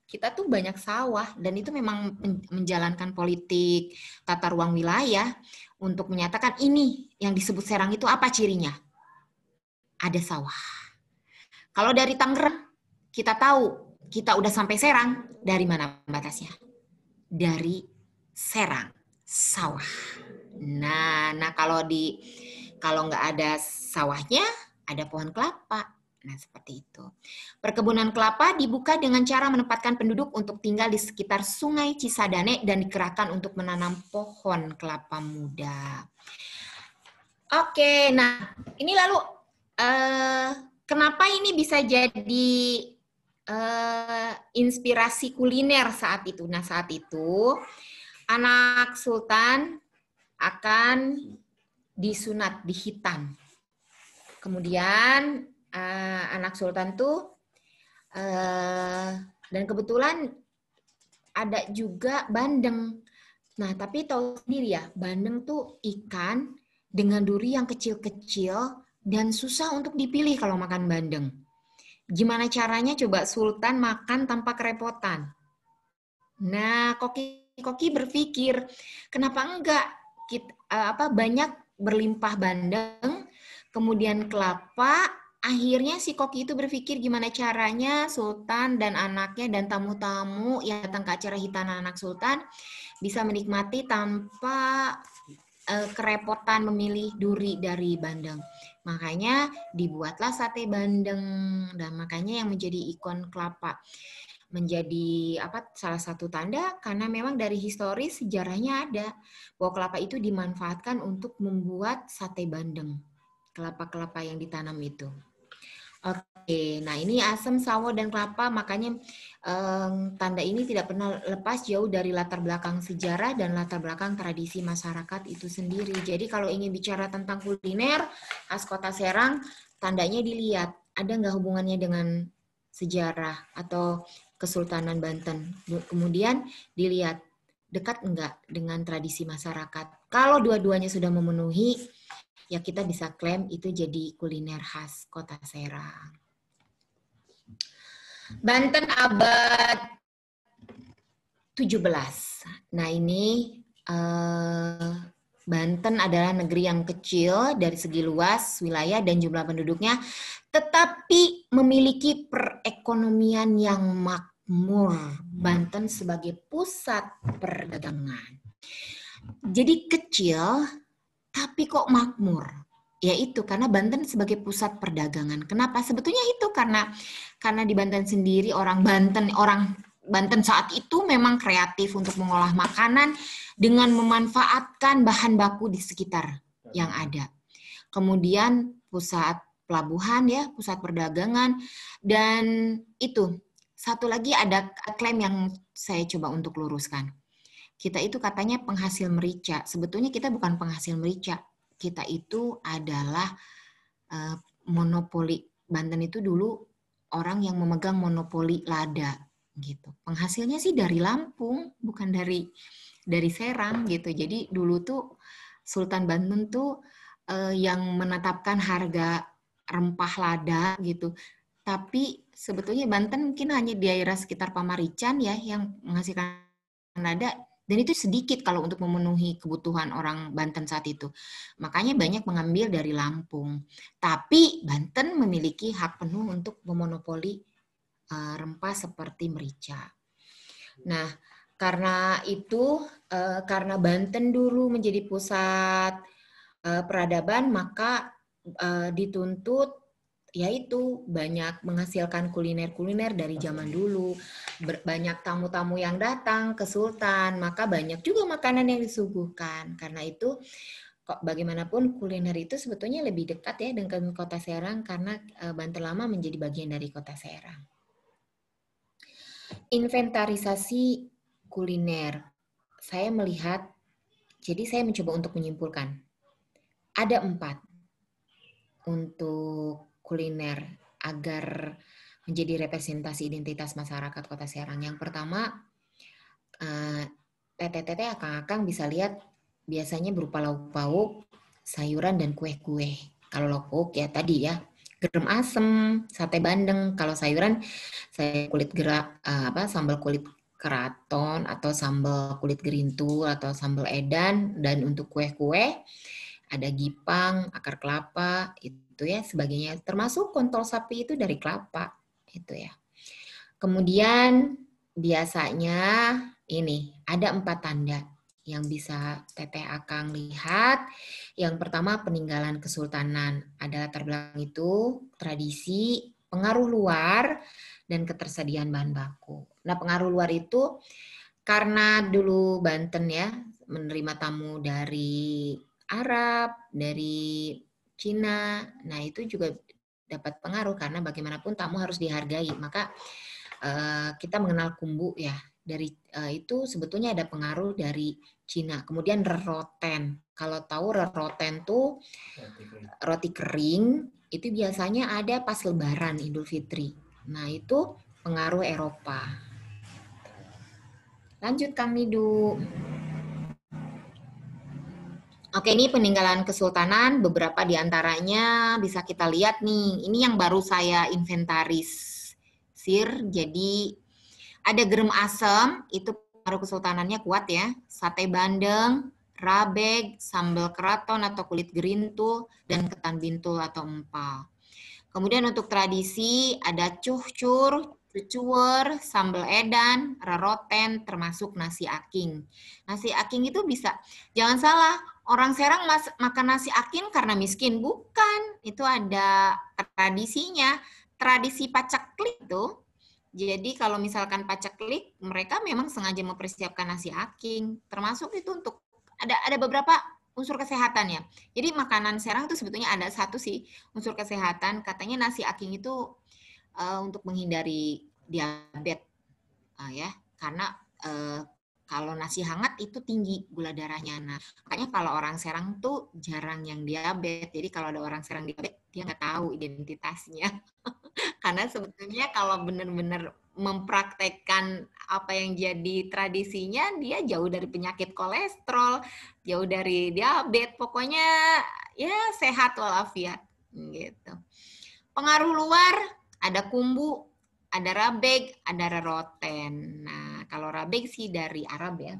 kita tuh banyak sawah dan itu memang menjalankan politik tata ruang wilayah untuk menyatakan ini yang disebut Serang itu apa cirinya? Ada sawah. Kalau dari Tangerang kita tahu kita udah sampai Serang, dari mana batasnya? Dari Serang, sawah. Nah kalau nggak ada sawahnya, ada pohon kelapa. Nah, seperti itu. Perkebunan kelapa dibuka dengan cara menempatkan penduduk untuk tinggal di sekitar Sungai Cisadane dan dikerahkan untuk menanam pohon kelapa muda. Oke, nah ini lalu kenapa ini bisa jadi inspirasi kuliner saat itu? Nah, saat itu anak sultan akan disunat, dihitan. Kemudian anak sultan tuh dan kebetulan ada juga bandeng. Nah, tapi tahu sendiri ya, bandeng tuh ikan dengan duri yang kecil-kecil dan susah untuk dipilih kalau makan bandeng. Gimana caranya coba sultan makan tanpa kerepotan? Nah, koki berpikir, kenapa enggak banyak berlimpah bandeng, kemudian kelapa, akhirnya si koki itu berpikir gimana caranya sultan dan anaknya dan tamu-tamu yang datang ke acara hitanan anak sultan bisa menikmati tanpa kerepotan memilih duri dari bandeng. Makanya dibuatlah sate bandeng dan makanya yang menjadi ikon kelapa menjadi salah satu tanda karena memang dari historis sejarahnya ada bahwa kelapa itu dimanfaatkan untuk membuat sate bandeng. Kelapa-kelapa yang ditanam itu. Oke, nah ini asam, sawo, dan kelapa, makanya tanda ini tidak pernah lepas jauh dari latar belakang sejarah dan latar belakang tradisi masyarakat itu sendiri. Jadi kalau ingin bicara tentang kuliner khas Kota Serang, tandanya dilihat, ada nggak hubungannya dengan sejarah atau Kesultanan Banten. Kemudian dilihat, dekat nggak dengan tradisi masyarakat. Kalau dua-duanya sudah memenuhi, ya kita bisa klaim itu jadi kuliner khas Kota Serang. Banten abad 17. Nah ini Banten adalah negeri yang kecil dari segi luas wilayah dan jumlah penduduknya, tetapi memiliki perekonomian yang makmur. Banten sebagai pusat perdagangan. Jadi kecil, tapi kok makmur? Ya itu karena Banten sebagai pusat perdagangan. Kenapa? Sebetulnya itu karena di Banten sendiri orang Banten saat itu memang kreatif untuk mengolah makanan dengan memanfaatkan bahan baku di sekitar yang ada. Kemudian pusat pelabuhan ya, pusat perdagangan, dan itu satu lagi ada klaim yang saya coba untuk luruskan. Kita itu katanya penghasil merica. Sebetulnya kita bukan penghasil merica. Kita itu adalah monopoli. Banten itu dulu orang yang memegang monopoli lada gitu. Penghasilnya sih dari Lampung, bukan dari Serang gitu. Jadi dulu tuh Sultan Banten tuh yang menetapkan harga rempah lada gitu. Tapi sebetulnya Banten mungkin hanya di daerah sekitar Pamarican ya yang menghasilkan lada. Dan itu sedikit kalau untuk memenuhi kebutuhan orang Banten saat itu. Makanya banyak mengambil dari Lampung. Tapi Banten memiliki hak penuh untuk memonopoli rempah seperti merica. Nah, karena itu, karena Banten dulu menjadi pusat peradaban, maka dituntut yaitu banyak menghasilkan kuliner-kuliner dari zaman dulu. Banyak tamu-tamu yang datang ke Sultan, maka banyak juga makanan yang disuguhkan. Karena itu, kok bagaimanapun kuliner itu sebetulnya lebih dekat ya dengan Kota Serang karena Banten Lama menjadi bagian dari Kota Serang. Inventarisasi kuliner. saya melihat, jadi saya mencoba untuk menyimpulkan. Ada 4 untuk kuliner agar menjadi representasi identitas masyarakat Kota Serang. Yang pertama, tete-tete akang-akang bisa lihat biasanya berupa lauk pauk, sayuran, dan kue-kue. Kalau lauk pauk ya tadi ya, gerem asem, sate bandeng. Kalau sayuran, saya kulit gerak, sambal kulit keraton, atau sambal kulit gerintul, atau sambal edan. Dan untuk kue-kue, ada gipang, akar kelapa, itu ya sebagainya. Termasuk kontol sapi itu dari kelapa, itu ya. Kemudian biasanya ini ada 4 tanda yang bisa Teteh Akang lihat. Yang pertama, peninggalan kesultanan. Ada latar belakang itu, tradisi, pengaruh luar, dan ketersediaan bahan baku. Nah, pengaruh luar itu karena dulu Banten ya menerima tamu dari Arab, dari Cina. Nah, itu juga dapat pengaruh karena bagaimanapun tamu harus dihargai. Maka kita mengenal kumbu ya. Dari itu sebetulnya ada pengaruh dari Cina. Kemudian reroten. Kalau tahu reroten tuh roti kering, itu biasanya ada pas Lebaran Idul Fitri. Nah, itu pengaruh Eropa. Lanjut Kang Nidu. Oke, ini peninggalan kesultanan, beberapa diantaranya bisa kita lihat nih. Ini yang baru saya inventarisir. Jadi ada gerem asem, itu pengaruh kesultanannya kuat ya. Sate bandeng, rabeg, sambal keraton atau kulit gerintul, dan ketan bintul atau empal. Kemudian untuk tradisi ada cuhcur, cucuwer, sambal edan, reroten, termasuk nasi aking. Nasi aking itu bisa, jangan salah, orang Serang makan nasi aking karena miskin. Bukan, itu ada tradisinya. Tradisi pacaklik itu. Jadi kalau misalkan pacaklik, mereka memang sengaja mempersiapkan nasi aking. Termasuk itu untuk, ada beberapa unsur kesehatan ya. Jadi makanan Serang itu sebetulnya ada satu sih unsur kesehatan. Katanya nasi aking itu untuk menghindari diabetes ya, karena kalau nasi hangat itu tinggi gula darahnya. Nah, makanya kalau orang Serang tuh jarang yang diabetes. Jadi kalau ada orang Serang diabetes, dia nggak tahu identitasnya. Karena sebetulnya kalau benar-benar mempraktekkan apa yang jadi tradisinya, dia jauh dari penyakit kolesterol, jauh dari diabetes, pokoknya ya sehat walafiat gitu. Pengaruh luar ada kumbu, ada rabeg, ada reroten. Nah, kalau rabeg sih dari Arab ya.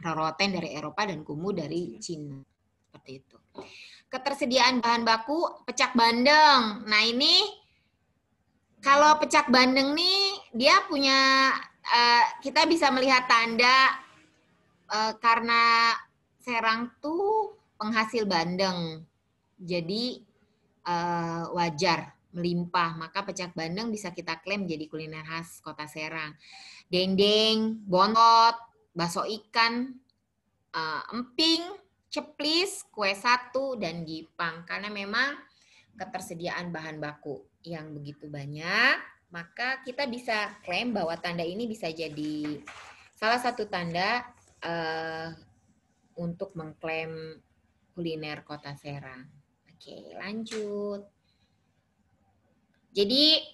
Reroten dari Eropa dan kumbu dari Cina. Seperti itu. Ketersediaan bahan baku, pecak bandeng. Nah, ini kalau pecak bandeng nih, dia punya, kita bisa melihat tanda karena Serang tuh penghasil bandeng. Jadi wajar, melimpah. Maka pecak bandeng bisa kita klaim jadi kuliner khas Kota Serang. Dendeng, bontot, bakso ikan, emping, ceplis, kue satu, dan gipang. Karena memang ketersediaan bahan baku yang begitu banyak, maka kita bisa klaim bahwa tanda ini bisa jadi salah satu tanda untuk mengklaim kuliner Kota Serang. Oke, lanjut. Jadi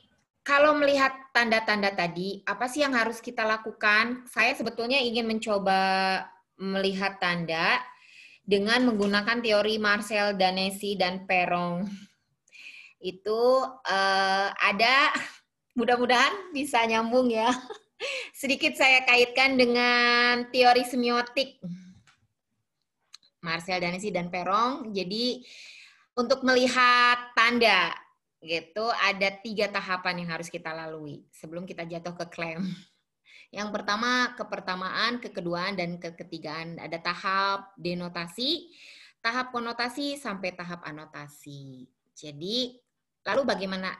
kalau melihat tanda-tanda tadi, apa sih yang harus kita lakukan? Saya sebetulnya ingin mencoba melihat tanda dengan menggunakan teori Marcel Danesi dan Perron. Itu ada, mudah-mudahan bisa nyambung ya. Sedikit saya kaitkan dengan teori semiotik Marcel Danesi dan Perron. Jadi untuk melihat tanda gitu ada 3 tahapan yang harus kita lalui sebelum kita jatuh ke klaim. Yang pertama kepertamaan, kekeduaan, dan keketigaan. Ada tahap denotasi, tahap konotasi, sampai tahap anotasi. Jadi lalu bagaimana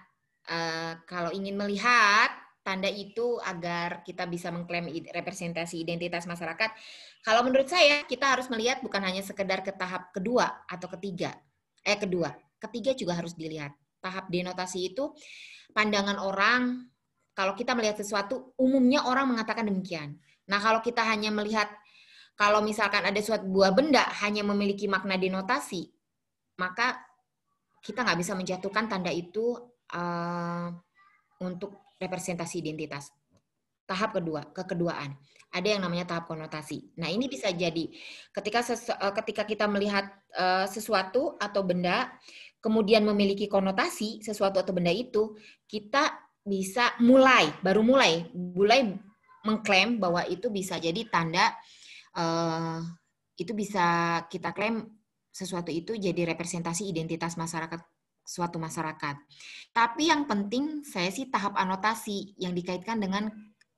kalau ingin melihat tanda itu agar kita bisa mengklaim representasi identitas masyarakat? Kalau menurut saya kita harus melihat bukan hanya sekedar ke tahap kedua atau ketiga. Kedua, ketiga juga harus dilihat. Tahap denotasi itu pandangan orang, kalau kita melihat sesuatu, umumnya orang mengatakan demikian. Nah, kalau kita hanya melihat Kalau misalkan ada suatu buah benda hanya memiliki makna denotasi, maka kita nggak bisa menjatuhkan tanda itu untuk representasi identitas. Tahap kedua, kekeduaan. Ada yang namanya tahap konotasi. Nah, ini bisa jadi ketika kita melihat sesuatu atau benda, kemudian memiliki konotasi sesuatu atau benda itu, kita bisa baru mulai mengklaim bahwa itu bisa jadi tanda, itu bisa kita klaim sesuatu itu jadi representasi identitas masyarakat, suatu masyarakat. Tapi yang penting saya sih tahap anotasi yang dikaitkan dengan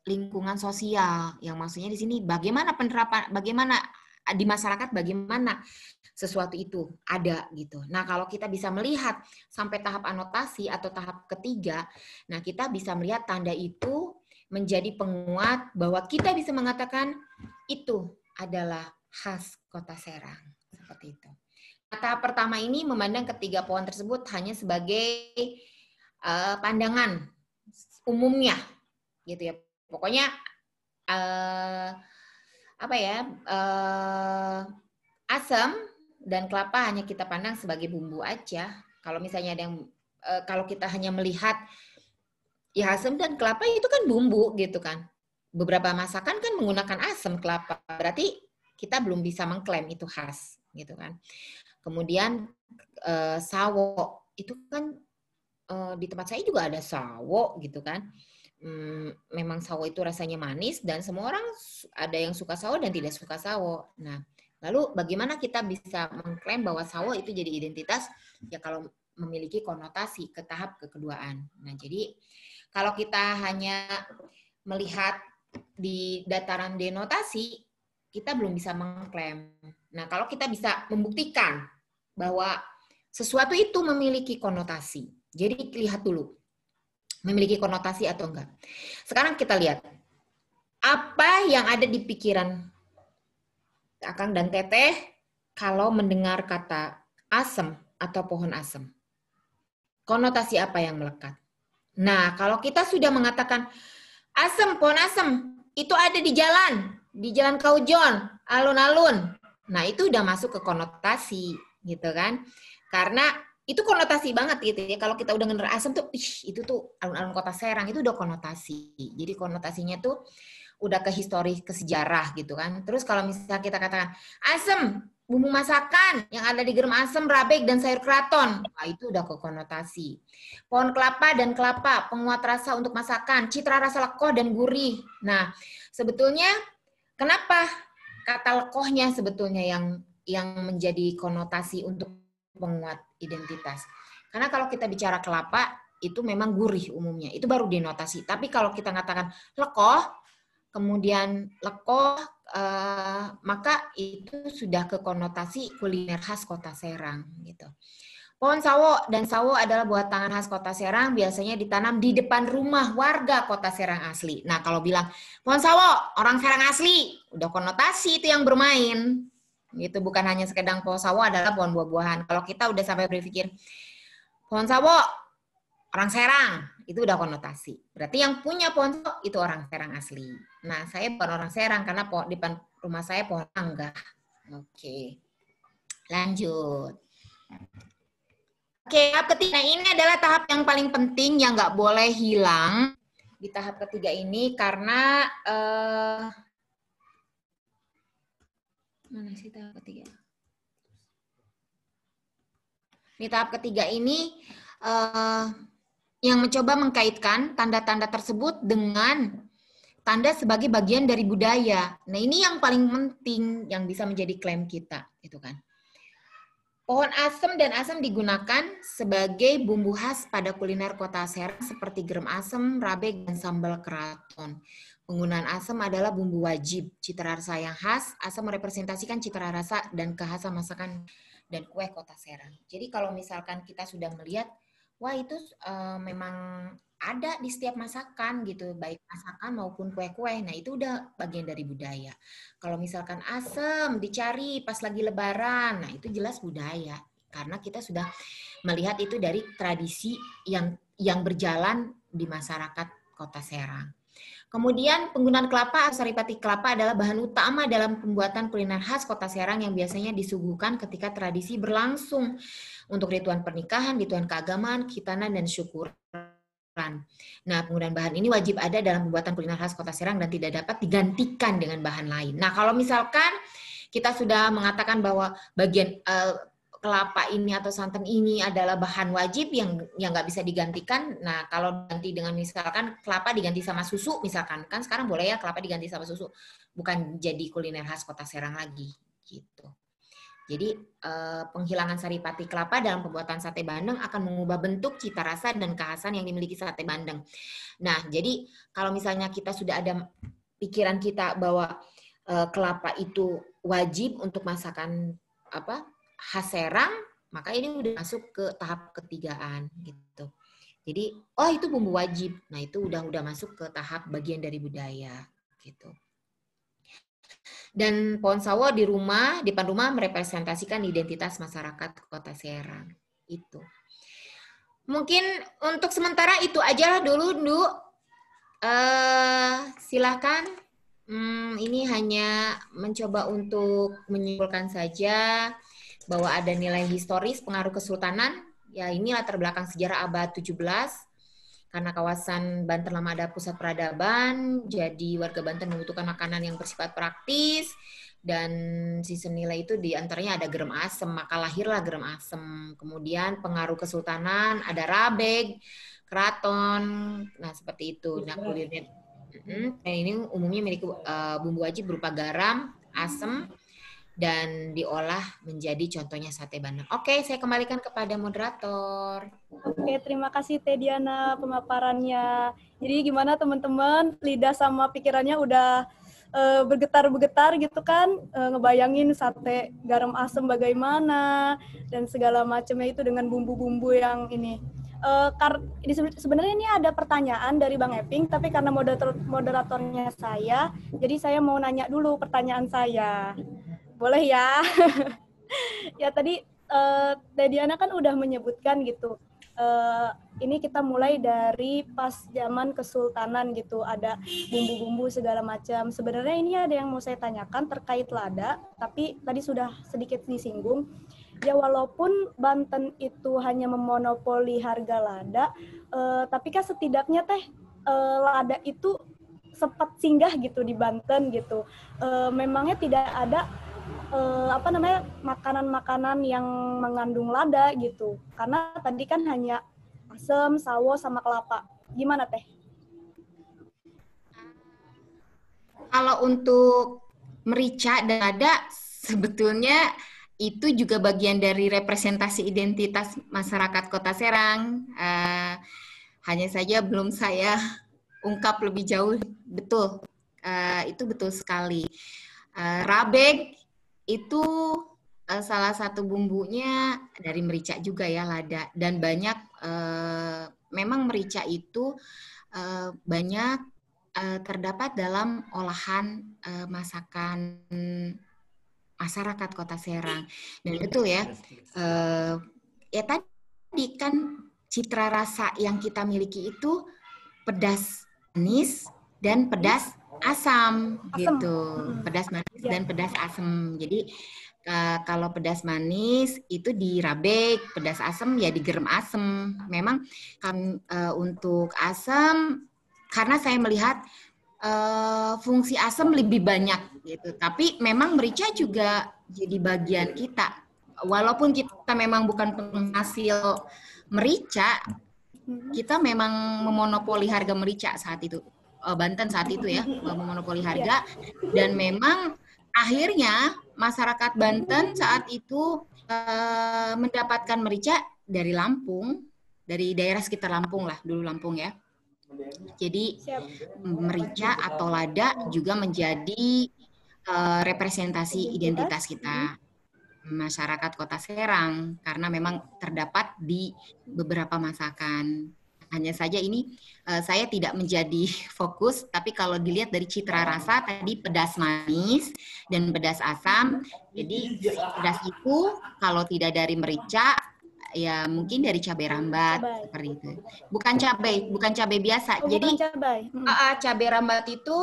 lingkungan sosial, yang maksudnya di sini bagaimana penerapan, bagaimana di masyarakat, bagaimana sesuatu itu ada gitu. Nah, kalau kita bisa melihat sampai tahap anotasi atau tahap ketiga, nah kita bisa melihat tanda itu menjadi penguat bahwa kita bisa mengatakan itu adalah khas Kota Serang, seperti itu. Nah, tahap pertama ini memandang ketiga pohon tersebut hanya sebagai pandangan umumnya, gitu ya. Pokoknya asam dan kelapa hanya kita pandang sebagai bumbu aja. Kalau misalnya ada yang kalau kita hanya melihat ya asam dan kelapa itu kan bumbu gitu kan. Beberapa masakan kan menggunakan asam kelapa. Berarti kita belum bisa mengklaim itu khas gitu kan. Kemudian sawo itu kan di tempat saya juga ada sawo gitu kan. Memang sawo itu rasanya manis dan semua orang ada yang suka sawo dan tidak suka sawo. Nah, lalu bagaimana kita bisa mengklaim bahwa sawo itu jadi identitas? Ya kalau memiliki konotasi ke tahap kekeduaan. Nah, jadi kalau kita hanya melihat di dataran denotasi, kita belum bisa mengklaim. Nah, kalau kita bisa membuktikan bahwa sesuatu itu memiliki konotasi. Jadi lihat dulu memiliki konotasi atau enggak. Sekarang kita lihat apa yang ada di pikiran Akang dan Teteh kalau mendengar kata asam atau pohon asam. Konotasi apa yang melekat? Nah, kalau kita sudah mengatakan asam, pohon asam itu ada di Jalan Kaujon, alun-alun. Nah, itu udah masuk ke konotasi gitu kan. Karena itu konotasi banget gitu ya. Kalau kita udah denger asam tuh, itu tuh alun-alun Kota Serang, itu udah konotasi. Jadi konotasinya tuh udah ke histori, ke sejarah gitu kan. Terus kalau misalnya kita katakan asam, bumbu masakan yang ada di gerem asam, rabek, dan sayur keraton, nah, itu udah ke konotasi. Pohon kelapa dan kelapa, penguat rasa untuk masakan, citra rasa lekoh dan gurih. Nah, sebetulnya kenapa kata lekohnya sebetulnya yang menjadi konotasi untuk penguat identitas. Karena kalau kita bicara kelapa, itu memang gurih umumnya. Itu baru denotasi. Tapi kalau kita katakan lekoh, kemudian lekoh, maka itu sudah ke konotasi kuliner khas Kota Serang. Gitu. Pohon sawo dan sawo adalah buah tangan khas Kota Serang, biasanya ditanam di depan rumah warga Kota Serang asli. Nah, kalau bilang pohon sawo, orang Serang asli, udah konotasi itu yang bermain. Itu bukan hanya sekedar pohon sawo adalah pohon buah-buahan. Kalau kita udah sampai berpikir pohon sawo orang Serang, itu udah konotasi. Berarti yang punya pohon sawo itu orang Serang asli. Nah, saya bukan orang Serang karena di depan rumah saya pohon mangga. Oke. Lanjut. Oke, tahap ketiga ini adalah tahap yang paling penting yang nggak boleh hilang di tahap ketiga ini karena mana sih tahap ketiga? Di tahap ketiga ini yang mencoba mengkaitkan tanda-tanda tersebut dengan tanda sebagai bagian dari budaya. Nah, ini yang paling penting yang bisa menjadi klaim kita, gitu kan. Pohon asem dan asam digunakan sebagai bumbu khas pada kuliner Kota Serang seperti gerem asem, rabek, dan sambal keraton. Penggunaan asam adalah bumbu wajib, citra rasa yang khas. Asam merepresentasikan citra rasa dan kekhasan masakan dan kue Kota Serang. Jadi kalau misalkan kita sudah melihat, wah itu memang ada di setiap masakan gitu, baik masakan maupun kue-kue. Nah itu udah bagian dari budaya. Kalau misalkan asam dicari pas lagi lebaran, nah itu jelas budaya. Karena kita sudah melihat itu dari tradisi yang berjalan di masyarakat Kota Serang. Kemudian penggunaan kelapa atau saripati kelapa adalah bahan utama dalam pembuatan kuliner khas Kota Serang yang biasanya disuguhkan ketika tradisi berlangsung untuk ritual pernikahan, ritual keagamaan, khitanan, dan syukuran. Nah, penggunaan bahan ini wajib ada dalam pembuatan kuliner khas Kota Serang dan tidak dapat digantikan dengan bahan lain. Nah, kalau misalkan kita sudah mengatakan bahwa bagian kelapa ini atau santan ini adalah bahan wajib yang nggak bisa digantikan. Nah, kalau ganti dengan misalkan kelapa diganti sama susu, misalkan kan sekarang boleh ya kelapa diganti sama susu, bukan jadi kuliner khas Kota Serang lagi, gitu. Jadi penghilangan saripati kelapa dalam pembuatan sate bandeng akan mengubah bentuk, cita rasa, dan kekhasan yang dimiliki sate bandeng. Nah, jadi kalau misalnya kita sudah ada pikiran kita bahwa kelapa itu wajib untuk masakan khas Serang, maka ini udah masuk ke tahap ketigaan gitu. Jadi, oh itu bumbu wajib. Nah, itu udah masuk ke tahap bagian dari budaya gitu. Dan pohon sawo di depan rumah merepresentasikan identitas masyarakat Kota Serang. Itu. Mungkin untuk sementara itu aja dulu, Du. Silakan. Ini hanya mencoba untuk menyimpulkan saja bahwa ada nilai historis pengaruh kesultanan. Ya, ini latar belakang sejarah abad 17. Karena kawasan Banten lama ada pusat peradaban, jadi warga Banten membutuhkan makanan yang bersifat praktis, dan sisi nilai itu diantaranya ada gerem asem, maka lahirlah gerem asem. Kemudian pengaruh kesultanan, ada rabeg, keraton, nah seperti itu. Nah, kuliner ini umumnya memiliki bumbu wajib berupa garam, asem, dan diolah menjadi contohnya sate bandeng. Oke, saya kembalikan kepada moderator. Oke, terima kasih Teh Diana pemaparannya. Jadi gimana teman-teman, lidah sama pikirannya udah bergetar-bergetar gitu kan, ngebayangin sate garam asem bagaimana, dan segala macamnya itu dengan bumbu-bumbu yang ini. Sebenarnya ini ada pertanyaan dari Bang Eping, tapi karena moderatornya saya, jadi saya mau nanya dulu pertanyaan saya. Boleh ya? Ya tadi Teh Diana kan udah menyebutkan gitu. Ini kita mulai dari pas zaman kesultanan gitu, ada bumbu-bumbu segala macam. Sebenarnya ini ada yang mau saya tanyakan terkait lada, tapi tadi sudah sedikit disinggung. Ya walaupun Banten itu hanya memonopoli harga lada, tapi kan setidaknya lada itu sempat singgah gitu di Banten gitu. Memangnya tidak ada makanan-makanan yang mengandung lada gitu. Karena tadi kan hanya asam, sawo, sama kelapa. Gimana Teh? Kalau untuk merica dan lada, sebetulnya itu juga bagian dari representasi identitas masyarakat Kota Serang. Hanya saja belum saya ungkap lebih jauh. Betul, itu betul sekali. Rabeg itu salah satu bumbunya dari merica juga ya, lada. Dan banyak, memang merica itu banyak terdapat dalam olahan masakan masyarakat Kota Serang. Dan itu ya, ya tadi kan citra rasa yang kita miliki itu pedas manis dan pedas asam gitu, pedas manis dan pedas asam. Jadi kalau pedas manis itu di rabeg, pedas asam ya di gerem asam. Memang kan untuk asam, karena saya melihat fungsi asam lebih banyak gitu. Tapi memang merica juga jadi bagian kita. Walaupun kita memang bukan penghasil merica, kita memang memonopoli harga merica saat itu. Banten saat itu ya, memonopoli harga, dan memang akhirnya masyarakat Banten saat itu mendapatkan merica dari Lampung, dari daerah sekitar Lampung lah, dulu Lampung ya. Jadi merica atau lada juga menjadi representasi identitas kita masyarakat Kota Serang, karena memang terdapat di beberapa masakan. Hanya saja ini saya tidak menjadi fokus, tapi kalau dilihat dari citra rasa tadi pedas manis dan pedas asam, jadi pedas itu kalau tidak dari merica ya mungkin dari cabai rambat seperti itu. Bukan cabai biasa. Oh, jadi bukan cabai. Cabai rambat itu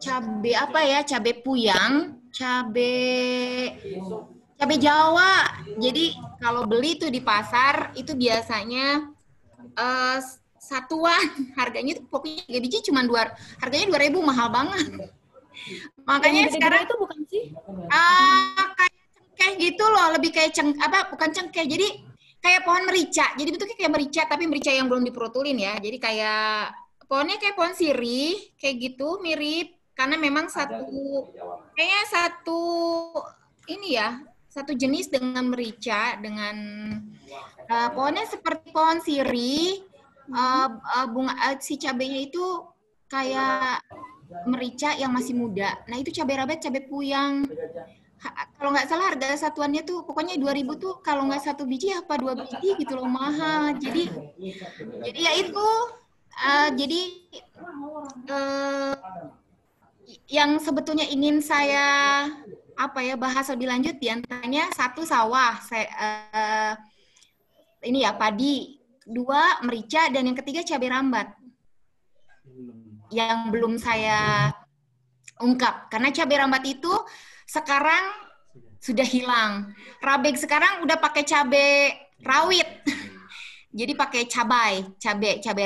cabai apa ya? Cabai puyang, cabai Jawa. Jadi kalau beli tuh di pasar itu biasanya satuan, harganya tuh pokoknya 3 biji cuma harganya 2.000, mahal banget. Makanya yang sekarang itu bukan sih? Kayak cengkeh gitu loh, lebih kayak bukan cengkeh. Jadi kayak pohon merica. Jadi bentuknya kayak merica, tapi merica yang belum diprotulin ya. Jadi kayak pohonnya kayak pohon sirih, kayak gitu, mirip. Karena memang kayaknya ini ya, satu jenis dengan merica, dengan pohonnya seperti pohon sirih. Si cabenya itu kayak merica yang masih muda. Nah, itu cabai rawit, cabai puyang. Kalau nggak salah harga satuannya tuh pokoknya 2.000 tuh kalau nggak 1 biji apa 2 biji gitu loh, mahal. Jadi ya itu yang sebetulnya ingin saya bahas lebih lanjut diantaranya satu sawah, ini ya padi, 2 merica, dan yang ketiga cabai rambat yang belum saya ungkap. Karena cabai rambat itu sekarang sudah hilang. Rabeg sekarang udah pakai cabai rawit. Jadi pakai cabai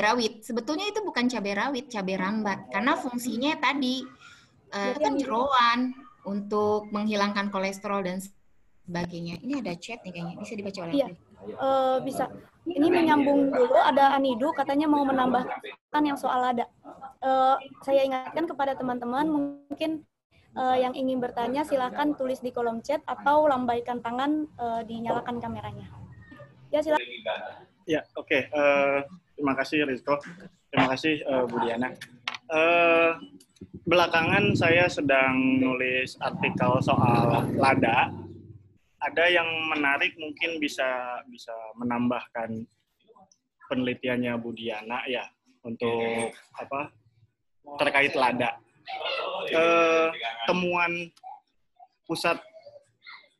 rawit. Sebetulnya itu bukan cabai rawit, cabai rambat. Karena fungsinya tadi kan jeroan untuk menghilangkan kolesterol dan sebagainya. Ini ada chat nih kayaknya. Bisa dibaca oleh Iya. Bisa. Ini menyambung dulu, ada Anidu katanya mau menambahkan yang soal lada. Saya ingatkan kepada teman-teman mungkin yang ingin bertanya silakan tulis di kolom chat atau lambaikan tangan, dinyalakan kameranya. Ya silakan. Ya, oke. Terima kasih Rizko. Terima kasih Bu Diana. Belakangan saya sedang nulis artikel soal lada. Ada yang menarik, mungkin bisa menambahkan penelitiannya Bu Diana ya untuk terkait lada. Temuan Pusat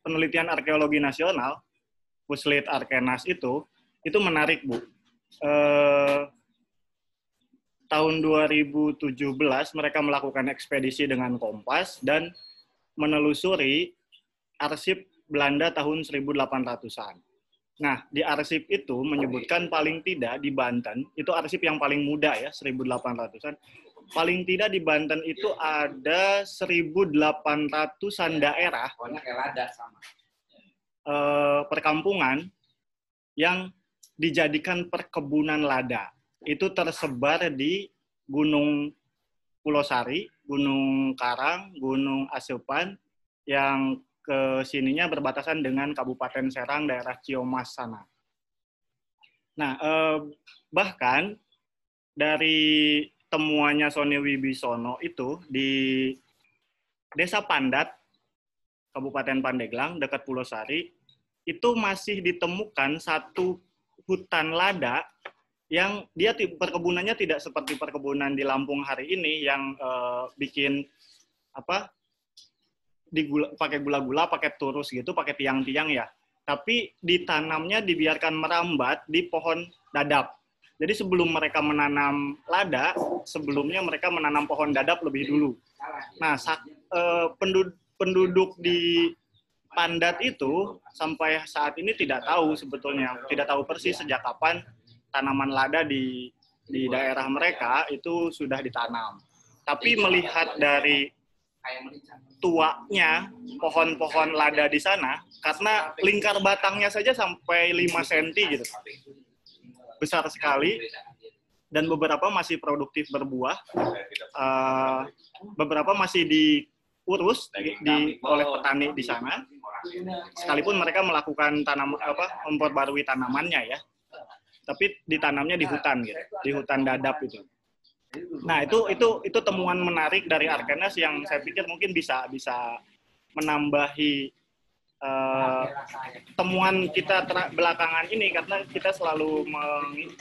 Penelitian Arkeologi Nasional, Puslit Arkenas itu menarik, Bu. Tahun 2017 mereka melakukan ekspedisi dengan kompas dan menelusuri arsip Belanda tahun 1800-an. Nah, di arsip itu menyebutkan paling tidak di Banten, itu arsip yang paling muda ya, 1800-an. Paling tidak di Banten itu ada 1.800-an daerah perkampungan yang dijadikan perkebunan lada. Itu tersebar di Gunung Pulau Sari, Gunung Karang, Gunung Asepan, yang ke sininya berbatasan dengan Kabupaten Serang, daerah Ciamas sana. Nah, bahkan dari temuannya Sony Wibisono itu di Desa Pandat, Kabupaten Pandeglang, dekat Pulau Sari, itu masih ditemukan satu hutan lada yang dia perkebunannya tidak seperti perkebunan di Lampung hari ini yang bikin pakai gula-gula, pakai turus gitu, pakai tiang-tiang ya. Tapi ditanamnya dibiarkan merambat di pohon dadap. Jadi sebelum mereka menanam lada, sebelumnya mereka menanam pohon dadap lebih dulu. Nah, penduduk di Pandat itu sampai saat ini tidak tahu sebetulnya, tidak tahu persis sejak kapan tanaman lada di daerah mereka itu sudah ditanam. Tapi melihat dari tuanya pohon-pohon lada di sana, karena lingkar batangnya saja sampai 5 cm gitu. Besar sekali, dan beberapa masih produktif berbuah, beberapa masih diurus oleh petani di sana, sekalipun mereka melakukan memperbarui tanamannya ya, tapi ditanamnya di hutan gitu, di hutan dadap itu. Nah, itu temuan menarik dari Arkenas yang saya pikir mungkin bisa menambahi temuan kita belakangan ini, karena kita selalu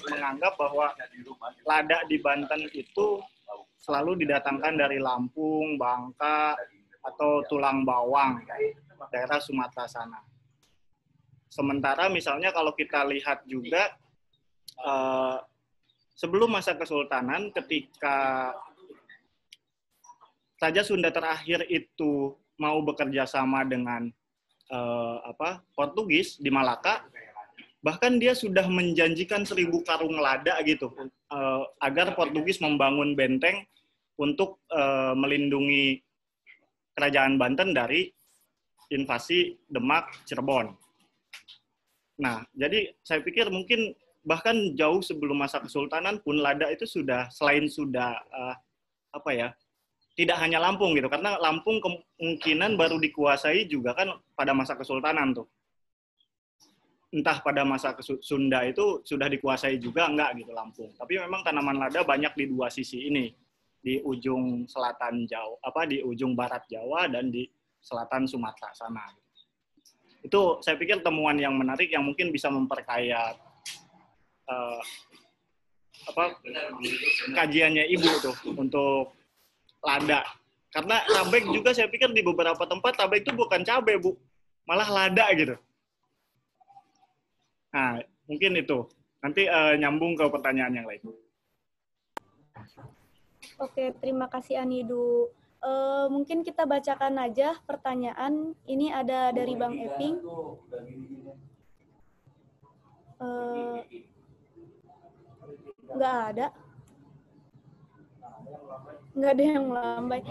menganggap bahwa lada di Banten itu selalu didatangkan dari Lampung, Bangka, atau Tulang Bawang, daerah Sumatera sana. Sementara misalnya kalau kita lihat juga sebelum masa Kesultanan, ketika Raja Sunda terakhir itu mau bekerja sama dengan Portugis di Malaka, bahkan dia sudah menjanjikan 1000 karung lada gitu, agar Portugis membangun benteng untuk melindungi Kerajaan Banten dari invasi Demak, Cirebon. Nah, jadi saya pikir mungkin bahkan jauh sebelum masa Kesultanan pun lada itu sudah, selain sudah tidak hanya Lampung gitu, karena Lampung kemungkinan baru dikuasai juga kan pada masa Kesultanan tuh. Entah pada masa Sunda itu sudah dikuasai juga enggak gitu Lampung. Tapi memang tanaman lada banyak di dua sisi ini, di ujung selatan Jawa, di ujung barat Jawa dan di selatan Sumatera sana. Itu saya pikir temuan yang menarik yang mungkin bisa memperkaya kajiannya Ibu tuh untuk lada. Karena tabek juga saya pikir di beberapa tempat tabek itu bukan cabai, Bu. Malah lada gitu. Nah, mungkin itu. Nanti nyambung ke pertanyaan yang lain. Oke, terima kasih Anidu. Mungkin kita bacakan aja pertanyaan. Ini ada dari Bang Eping. Nggak ada. Nggak ada yang lambai.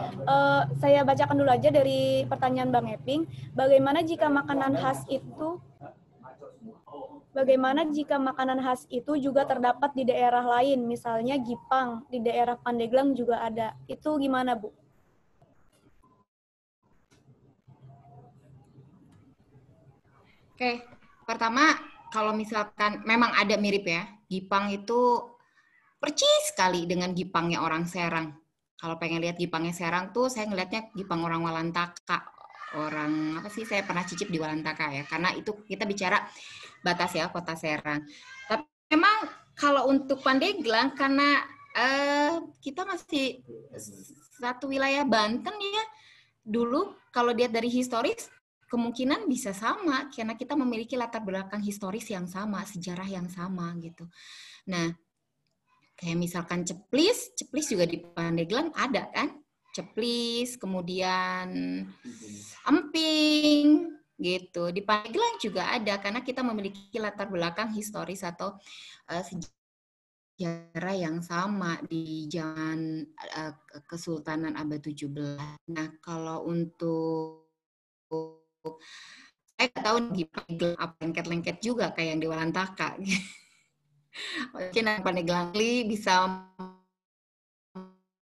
Saya bacakan dulu aja dari pertanyaan Bang Eping. Bagaimana jika makanan khas itu juga terdapat di daerah lain, misalnya Gipang, di daerah Pandeglang juga ada. Itu gimana, Bu? Oke, pertama kalau misalkan memang ada mirip ya, Gipang itu percis sekali dengan Gipangnya orang Serang. Kalau pengen lihat Gipangnya Serang tuh, saya ngelihatnya Gipang orang Walantaka. Orang, apa sih, saya pernah cicip di Walantaka ya, karena itu kita bicara batas ya, kota Serang. Tapi memang kalau untuk Pandeglang, karena kita masih satu wilayah Banten ya, dulu kalau lihat dari historis, kemungkinan bisa sama, karena kita memiliki latar belakang historis yang sama, sejarah yang sama gitu. Nah, kayak misalkan ceplis juga di Pandeglang ada kan? Ceplis, kemudian emping, gitu. Di Pandeglang juga ada, karena kita memiliki latar belakang historis atau sejarah yang sama di zaman Kesultanan abad 17. Nah, kalau untuk saya nggak tahu di Pandeglang apa lengket-lengket juga kayak yang di Walantaka. Mungkin yang Pandeglang bisa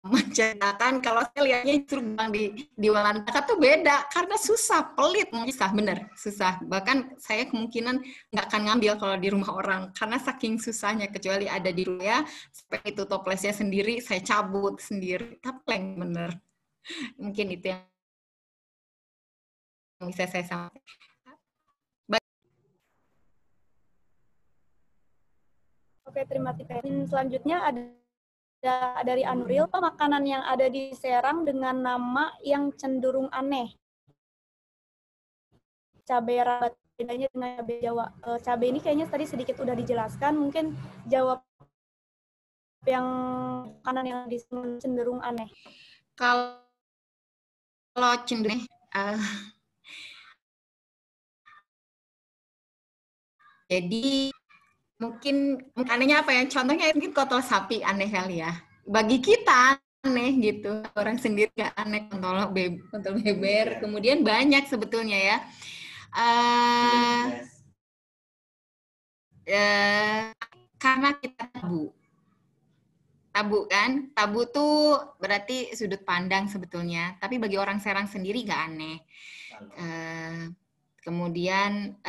menceritakan, kalau saya lihatnya justru di Walantaka tuh beda, karena susah, pelit, susah, bener, susah. Bahkan saya kemungkinan nggak akan ngambil kalau di rumah orang, karena saking susahnya, kecuali ada di rumah, sampai itu toplesnya sendiri, saya cabut sendiri, tapleng, bener. Mungkin itu yang bisa saya sampaikan. Oke, terima kasih. Selanjutnya ada dari Anuril, apa makanan yang ada di Serang dengan nama yang cenderung aneh? Cabai rawit, bedanya dengan cabai Jawa. Cabai ini kayaknya tadi sedikit udah dijelaskan, mungkin jawab yang makanan yang cenderung aneh. Kalau cenderung jadi mungkin anehnya apa ya? Contohnya mungkin kotel sapi aneh kali ya. Bagi kita aneh gitu. Orang sendiri nggak aneh, kontol beber. Kemudian banyak sebetulnya ya. Karena kita tabu kan? Tabu tuh berarti sudut pandang sebetulnya. Tapi bagi orang Serang sendiri nggak aneh. Kemudian,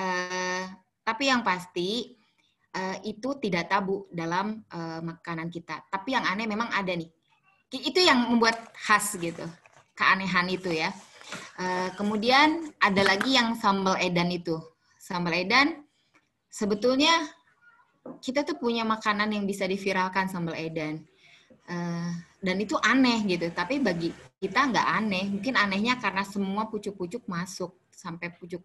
tapi yang pasti itu tidak tabu dalam makanan kita. Tapi yang aneh memang ada nih. Itu yang membuat khas gitu. Keanehan itu ya. Kemudian ada lagi yang sambal edan itu. Sambal edan sebetulnya kita tuh punya makanan yang bisa diviralkan, sambal edan. Dan itu aneh gitu. Tapi bagi kita nggak aneh. Mungkin anehnya karena semua pucuk-pucuk masuk. Sampai pucuk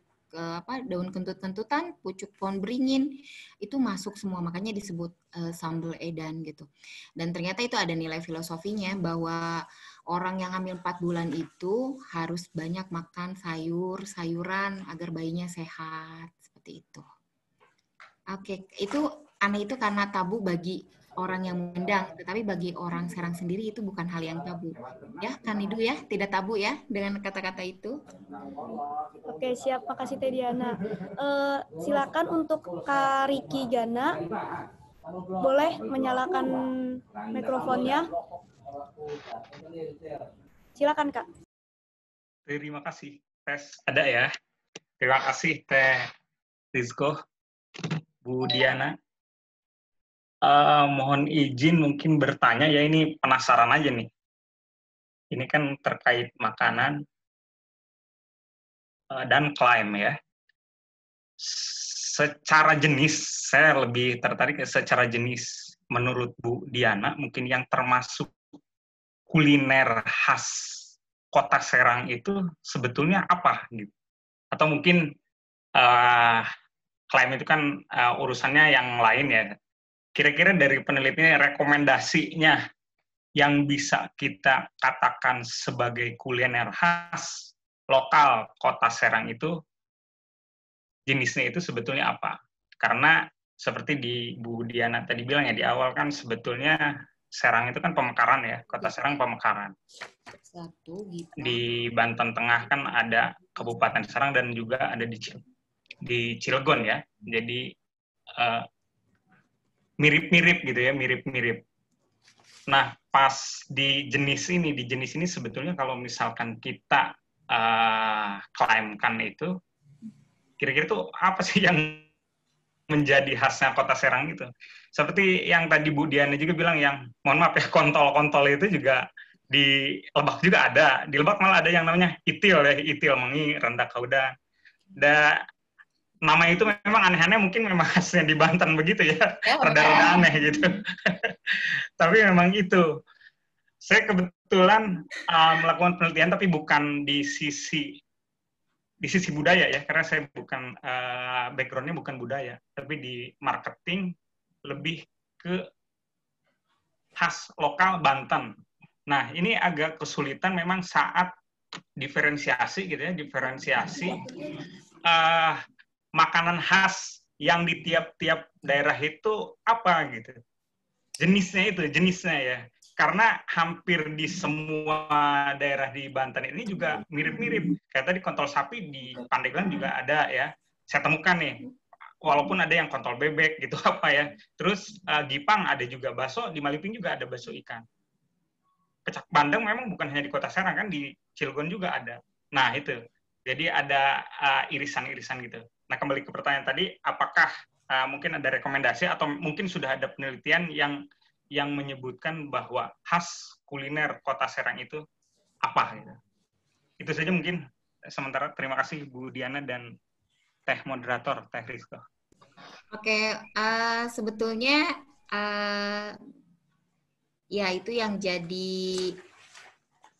daun kentut-kentutan, pucuk pohon beringin, itu masuk semua, makanya disebut sambal edan gitu. Dan ternyata itu ada nilai filosofinya bahwa orang yang hamil 4 bulan itu harus banyak makan sayuran agar bayinya sehat, seperti itu. Oke, itu aneh itu karena tabu bagi orang yang mengundang, tetapi bagi orang Serang sendiri itu bukan hal yang tabu. Ya, Kak Nidu ya, tidak tabu ya dengan kata-kata itu. Oke, siap. Makasih Teh Diana. Silakan untuk Kak Riki Gana, boleh menyalakan mikrofonnya. Silakan Kak. Terima kasih. Tes ada ya. Terima kasih Teh Rizko, Bu Diana. Mohon izin mungkin bertanya ya, ini penasaran aja nih. Ini kan terkait makanan dan klaim ya. Secara jenis, saya lebih tertarik secara jenis. Menurut Bu Diana, mungkin yang termasuk kuliner khas Kota Serang itu sebetulnya apa gitu? Atau mungkin klaim itu kan urusannya yang lain ya. Kira-kira dari penelitian rekomendasinya yang bisa kita katakan sebagai kuliner khas lokal Kota Serang itu jenisnya itu sebetulnya apa? Karena seperti di Bu Diana tadi bilang ya di awal kan sebetulnya Serang itu kan pemekaran ya, Kota Serang pemekaran. Di Banten Tengah kan ada Kabupaten Serang dan juga ada di Cilegon ya. Jadi mirip-mirip gitu ya, mirip-mirip. Nah, pas di jenis ini sebetulnya kalau misalkan kita klaimkan itu, kira-kira tuh apa sih yang menjadi khasnya Kota Serang itu? Seperti yang tadi Bu Diana juga bilang, yang mohon maaf ya, kontol-kontol itu juga di Lebak juga ada. Di Lebak malah ada yang namanya itil ya, itil mengi, rendak kauda. Nama itu memang aneh-aneh, mungkin memang khasnya di Banten begitu ya, rada-rada aneh gitu. Tapi memang itu. Saya kebetulan melakukan penelitian, tapi bukan di sisi budaya ya, karena saya bukan background-nya bukan budaya, tapi di marketing, lebih ke khas lokal Banten. Nah, ini agak kesulitan memang saat diferensiasi gitu ya, makanan khas yang di tiap-tiap daerah itu apa gitu. Jenisnya ya. Karena hampir di semua daerah di Banten ini juga mirip-mirip. Kayak tadi kontol sapi di Pandeglang juga ada ya. Saya temukan nih. Walaupun ada yang kontol bebek gitu apa ya. Terus Gipang ada juga, bakso di Maliping juga ada bakso ikan. Pecak bandeng memang bukan hanya di Kota Serang kan, di Cilegon juga ada. Nah, itu. Jadi ada irisan-irisan gitu. Nah, kembali ke pertanyaan tadi, apakah mungkin ada rekomendasi atau mungkin sudah ada penelitian yang menyebutkan bahwa khas kuliner Kota Serang itu apa gitu. Itu saja mungkin sementara. Terima kasih Bu Diana dan Teh moderator, Teh Rizko. Oke, sebetulnya ya itu yang jadi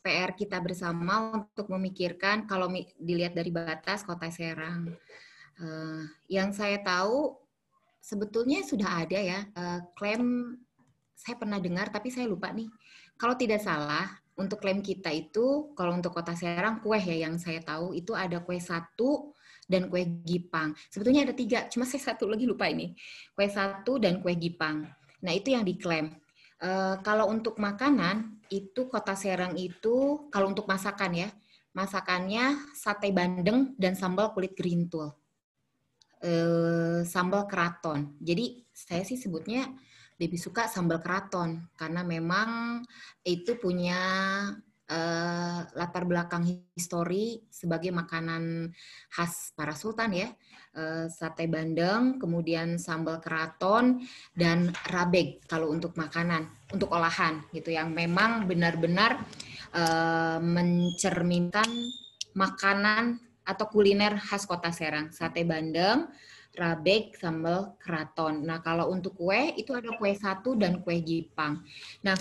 PR kita bersama untuk memikirkan kalau dilihat dari batas Kota Serang. Yang saya tahu sebetulnya sudah ada ya klaim, saya pernah dengar tapi saya lupa nih. Kalau tidak salah untuk klaim kita itu kalau untuk Kota Serang kue ya yang saya tahu itu ada kue satu dan kue Gipang. Sebetulnya ada 3, cuma saya satu lagi lupa ini. Kue satu dan kue Gipang. Nah itu yang diklaim. Kalau untuk makanan itu Kota Serang itu kalau untuk masakan ya, masakannya sate bandeng dan sambal kulit gerintul. Sambal keraton. Jadi saya sih sebutnya lebih suka sambal keraton karena memang itu punya latar belakang histori sebagai makanan khas para sultan ya. Sate bandeng, kemudian sambal keraton dan rabeg kalau untuk makanan, untuk olahan gitu yang memang benar-benar mencerminkan makanan atau kuliner khas Kota Serang, sate bandeng, rabeg, sambal keraton. Nah, kalau untuk kue itu ada kue satu dan kue Gipang. Nah,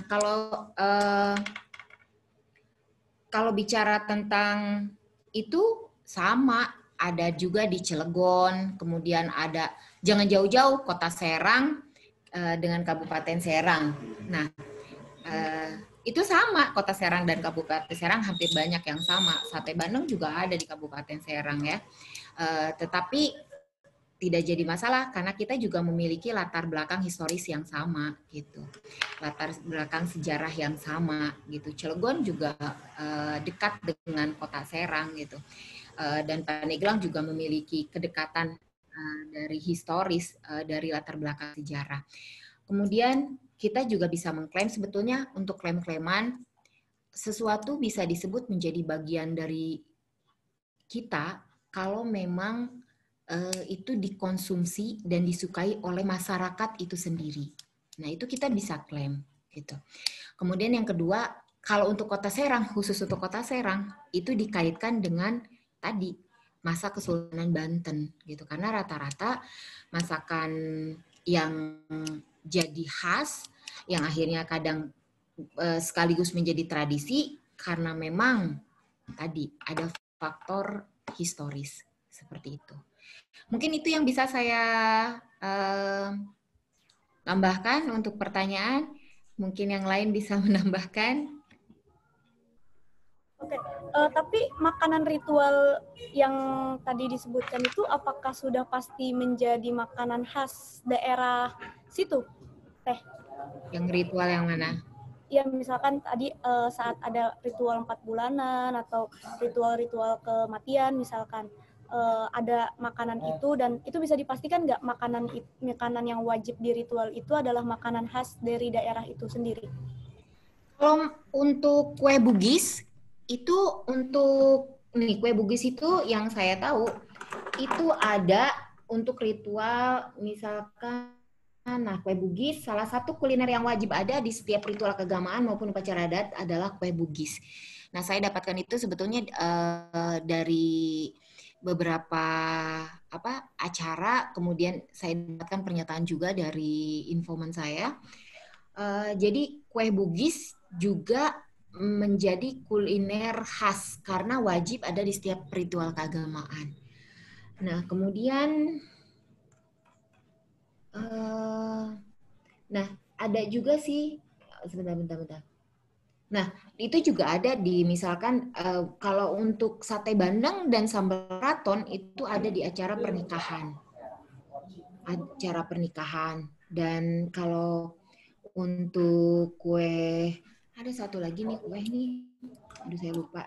kalau bicara tentang itu sama, ada juga di Cilegon, kemudian ada, jangan jauh-jauh, Kota Serang dengan Kabupaten Serang. Nah, itu sama, Kota Serang dan Kabupaten Serang hampir banyak yang sama. Sate Bandeng juga ada di Kabupaten Serang ya. Tetapi tidak jadi masalah karena kita juga memiliki latar belakang historis yang sama gitu. Latar belakang sejarah yang sama gitu. Cilegon juga dekat dengan Kota Serang gitu. Dan Pandeglang juga memiliki kedekatan dari historis dari latar belakang sejarah. Kemudian kita juga bisa mengklaim sebetulnya untuk klaim-klaiman sesuatu bisa disebut menjadi bagian dari kita kalau memang itu dikonsumsi dan disukai oleh masyarakat itu sendiri. Nah, itu kita bisa klaim gitu. Kemudian yang kedua, kalau untuk Kota Serang, khusus untuk Kota Serang, itu dikaitkan dengan tadi masa Kesultanan Banten gitu. Karena rata-rata masakan yang jadi khas yang akhirnya kadang sekaligus menjadi tradisi karena memang tadi ada faktor historis seperti itu. Mungkin itu yang bisa saya tambahkan untuk pertanyaan. Mungkin yang lain bisa menambahkan. Oke, tapi makanan ritual yang tadi disebutkan itu apakah sudah pasti menjadi makanan khas daerah situ, Teh? Yang ritual yang mana? Ya, misalkan tadi saat ada ritual 4 bulanan atau ritual-ritual kematian misalkan. Ada makanan itu dan itu bisa dipastikan nggak makanan yang wajib di ritual itu adalah makanan khas dari daerah itu sendiri? Kalau untuk kue Bugis itu kue Bugis itu yang saya tahu itu ada untuk ritual misalkan. Nah, kue Bugis salah satu kuliner yang wajib ada di setiap ritual keagamaan maupun upacara adat adalah kue Bugis. Nah, saya dapatkan itu sebetulnya dari beberapa acara, kemudian saya dapatkan pernyataan juga dari informan saya. Jadi kue Bugis juga menjadi kuliner khas karena wajib ada di setiap ritual keagamaan. Nah, kemudian ada juga sih sebentar. Nah, itu juga ada di misalkan kalau untuk sate bandeng dan sambal raton itu ada di acara pernikahan. Dan kalau untuk kue, ada satu lagi nih kue nih, aduh saya lupa.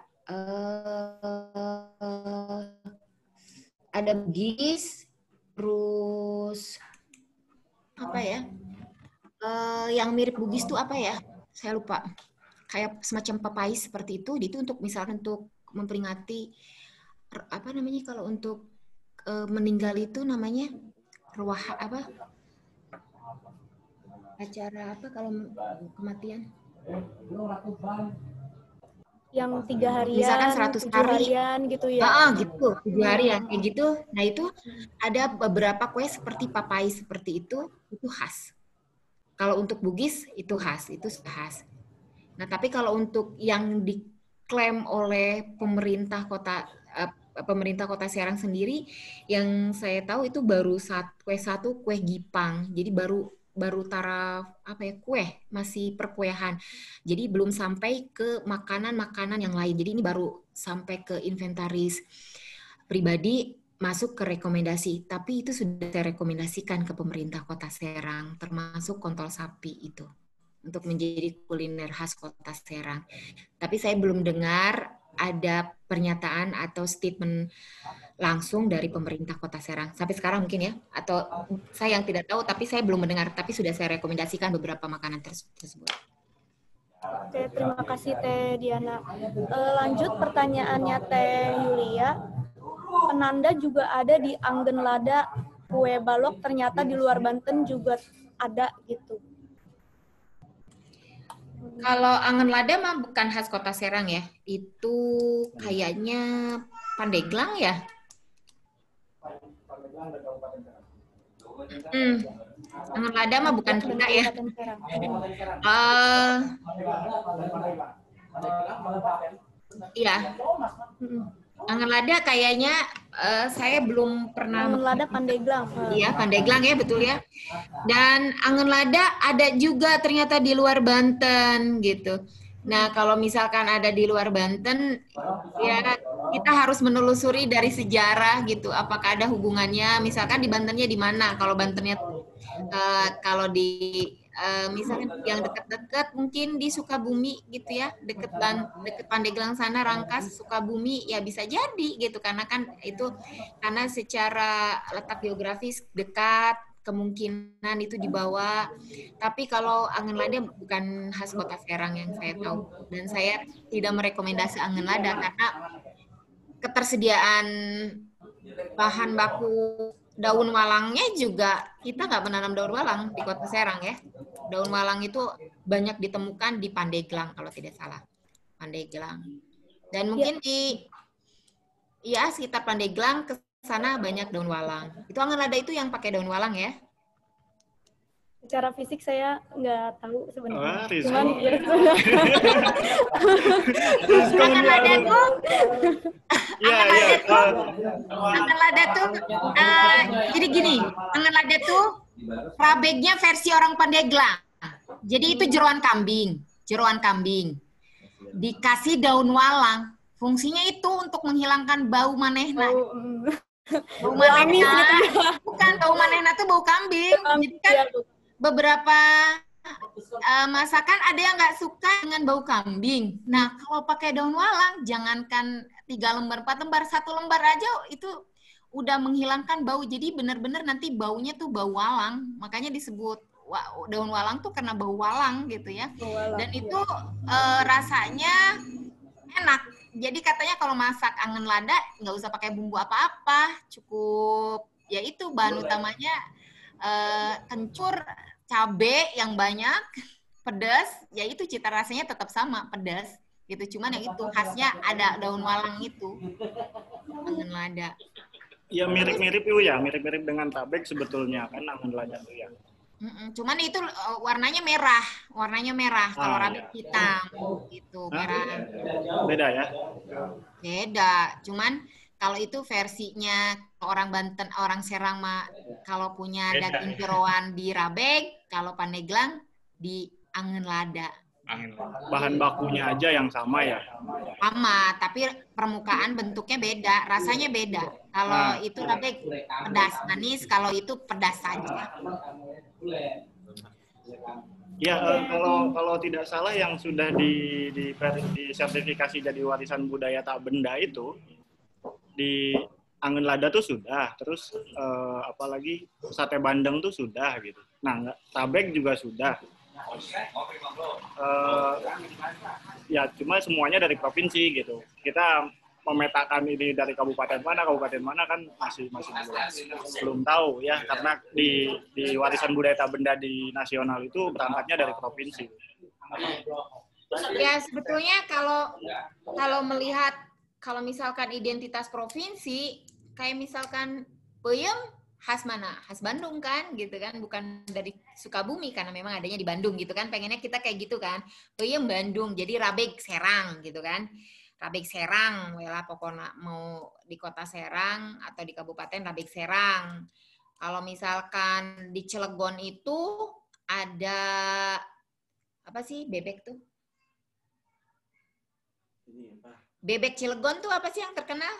Ada Bugis, terus apa ya? Yang mirip Bugis tuh apa ya? Saya lupa. Kayak semacam papais seperti itu untuk misalkan untuk memperingati apa namanya kalau untuk meninggal itu namanya ruah apa? Acara apa kalau kematian? Yang 3 harian, misalkan 100 hari harian gitu ya. Gitu, 7 harian kayak gitu. Nah, itu ada beberapa kue seperti papais seperti itu khas. Kalau untuk Bugis itu khas, itu khas. Nah, tapi kalau untuk yang diklaim oleh pemerintah Kota Serang sendiri, yang saya tahu itu baru kue Gipang. Jadi baru taraf kue, masih perkuehan. Jadi belum sampai ke makanan-makanan yang lain. Jadi ini baru sampai ke inventaris pribadi, masuk ke rekomendasi. Tapi itu sudah saya rekomendasikan ke pemerintah Kota Serang, termasuk kontol sapi itu, untuk menjadi kuliner khas Kota Serang. Tapi saya belum dengar ada pernyataan atau statement langsung dari pemerintah Kota Serang. Sampai sekarang mungkin ya, atau saya yang tidak tahu, tapi saya belum mendengar, tapi sudah saya rekomendasikan beberapa makanan tersebut. Oke, terima kasih Teh Diana. Lanjut pertanyaannya Teh Yulia. Penanda juga ada di Anggen Lada, kue balok ternyata di luar Banten juga ada gitu. Kalau Anggen Lada mah bukan khas Kota Serang ya. Itu kayaknya Pandeglang ya. Anggen Lada mah bukan kita ya. Iya. Angan Lada kayaknya saya belum pernah. Angan Lada Pandeglang. Iya, Pandeglang ya, betul ya. Dan Angan Lada ada juga ternyata di luar Banten gitu. Nah, kalau misalkan ada di luar Banten, ya kita harus menelusuri dari sejarah gitu. Apakah ada hubungannya? Misalkan di Bantennya di mana? Kalau Bantennya, kalau di misalkan yang dekat-dekat mungkin di Sukabumi gitu ya, deket Pandeglang sana, Rangkas, Sukabumi, ya bisa jadi gitu, karena kan itu karena secara letak geografis dekat, kemungkinan itu dibawa. Tapi kalau Angan Lada bukan khas Kota Serang yang saya tahu, dan saya tidak merekomendasi Angan Lada karena ketersediaan bahan baku daun walangnya juga, kita nggak menanam daun walang di Kota Serang ya. Daun walang itu banyak ditemukan di Pandeglang kalau tidak salah. Pandeglang. Dan mungkin di ya sekitar Pandeglang ke sana banyak daun walang. Itu Angan Lada itu yang pakai daun walang ya? Secara fisik saya nggak tahu sebenarnya. Rizko. Cuman ya Angan Lada tuh, Angan Lada tuh, jadi gini, Angan Lada tuh rabegnya versi orang Pandeglang. Jadi itu jeroan kambing, dikasih daun walang. Fungsinya itu untuk menghilangkan bau manehna. Bau manehna, bukan bau manehna tuh bau kambing. Jadi kan beberapa masakan ada yang nggak suka dengan bau kambing. Nah, kalau pakai daun walang, jangankan 3 lembar, 4 lembar, 1 lembar aja itu udah menghilangkan bau. Jadi benar-benar nanti baunya tuh bau walang. Makanya disebut daun walang tuh karena bau walang gitu ya. Dan itu rasanya enak. Jadi katanya kalau masak Angan Lada nggak usah pakai bumbu apa-apa, cukup ya itu bahan utamanya kencur, cabe yang banyak, pedas, ya itu cita rasanya tetap sama, pedas gitu. Cuman yang itu khasnya ada daun walang itu, Angan Lada. Ya mirip-mirip itu ya, mirip-mirip dengan tabek sebetulnya kan Angan Lada itu ya. Cuman itu warnanya merah, kalau rabek hitam gitu, merah. Beda ya? Beda, cuman kalau itu versinya orang Banten, orang Serang mah kalau punya daging jeroan di rabek, kalau Pandeglang di Angan Lada. Bahan bakunya aja yang sama ya? Sama, tapi permukaan bentuknya beda, rasanya beda. Kalau itu rabek pedas manis, kalau itu pedas saja. Ya, kalau tidak salah yang sudah disertifikasi jadi warisan budaya tak benda itu di Angan Lada tuh sudah, terus apalagi sate bandeng tuh sudah gitu. Nah, tabek juga sudah. Ya cuma semuanya dari provinsi gitu. Kita memetakan ini dari kabupaten mana kan masih belum tahu ya, karena di warisan budaya tak benda di nasional itu berangkatnya dari provinsi. Ya sebetulnya kalau melihat, kalau misalkan identitas provinsi, kayak misalkan peyem khas mana? Khas Bandung kan, gitu kan? Bukan dari Sukabumi karena memang adanya di Bandung gitu kan? Pengennya kita kayak gitu kan? Peyem Bandung, jadi rabeg Serang gitu kan? Rabeg Serang, wela pokoknya mau di kota Serang atau di kabupaten rabeg Serang. Kalau misalkan di Cilegon itu ada apa sih bebek tuh? Bebek Cilegon tuh apa sih yang terkenal?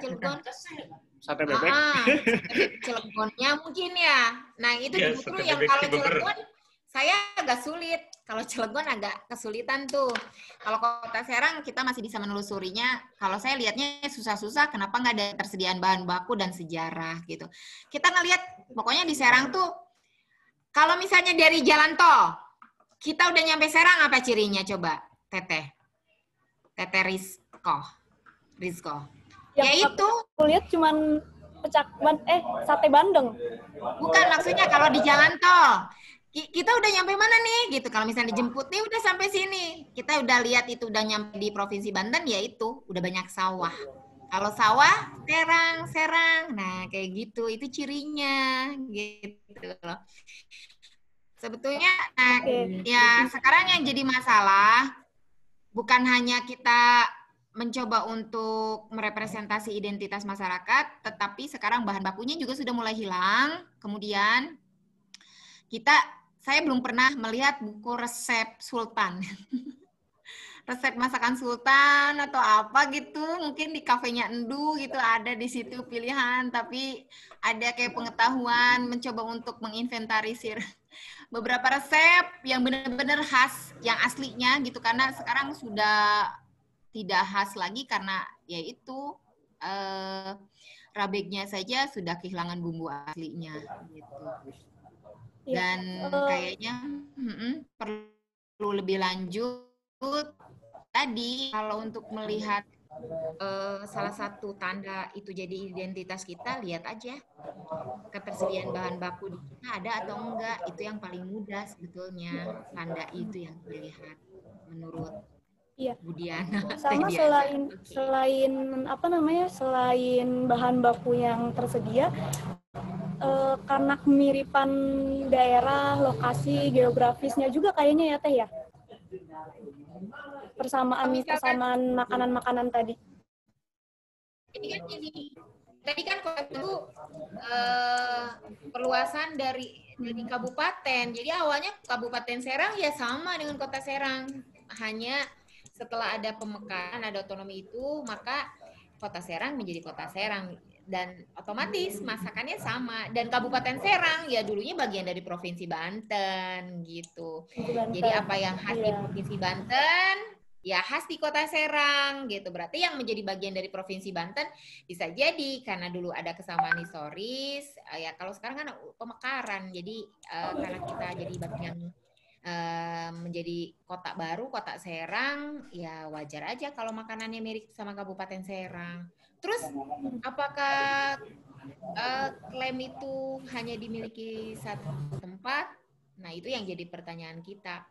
Cilegon. Sate bebek. Cilegonnya mungkin ya. Nah itu ya, justru yang kalau Cilegon saya agak sulit. Kalau Cilegon agak kesulitan tuh. Kalau kota Serang kita masih bisa menelusurinya. Kalau saya lihatnya susah-susah, kenapa nggak ada tersediaan bahan baku dan sejarah gitu. Kita ngelihat pokoknya di Serang tuh, kalau misalnya dari jalan tol, kita udah nyampe Serang, apa cirinya coba, Teteh Rizko. Ya itu. Aku lihat cuman sate bandeng. Bukan, maksudnya kalau di jalan tol. Kita udah nyampe mana nih gitu. Kalau misalnya dijemput nih udah sampai sini. Kita udah lihat itu udah nyampe di Provinsi Banten, ya itu udah banyak sawah. Kalau sawah, serang. Nah, kayak gitu. Itu cirinya gitu loh. Sebetulnya ya sekarang yang jadi masalah bukan hanya kita mencoba untuk merepresentasi identitas masyarakat, tetapi sekarang bahan bakunya juga sudah mulai hilang. Kemudian saya belum pernah melihat buku resep sultan. Resep masakan sultan atau apa gitu, mungkin di kafenya Endu gitu ada di situ pilihan, tapi ada kayak pengetahuan mencoba untuk menginventarisir beberapa resep yang benar-benar khas, yang aslinya gitu, karena sekarang sudah tidak khas lagi karena yaitu rabegnya saja sudah kehilangan bumbu aslinya gitu. Dan kayaknya perlu lebih lanjut tadi kalau untuk melihat salah satu tanda itu jadi identitas kita, lihat aja ketersediaan bahan baku di kita ada atau enggak. Itu yang paling mudah sebetulnya, tanda itu yang dilihat menurut Bu Diana. Sama selain apa namanya, selain bahan baku yang tersedia, karena kemiripan daerah, lokasi, geografisnya juga kayaknya ya Teh ya. Persamaan makanan-makanan tadi. Ini kan tadi kan itu perluasan dari kabupaten. Jadi awalnya Kabupaten Serang ya sama dengan Kota Serang. Hanya setelah ada pemekaran, ada otonomi itu, maka Kota Serang menjadi Kota Serang. Dan otomatis masakannya sama. Dan Kabupaten Serang ya dulunya bagian dari Provinsi Banten gitu. Jadi apa yang khas di Provinsi Banten ya khas di Kota Serang gitu. Berarti yang menjadi bagian dari Provinsi Banten bisa jadi karena dulu ada kesamaan historis. Ya kalau sekarang kan pemekaran. Jadi karena kita jadi bagian menjadi kota baru, Kota Serang, ya wajar aja kalau makanannya mirip sama Kabupaten Serang. Terus apakah klaim itu hanya dimiliki satu tempat? Nah itu yang jadi pertanyaan kita.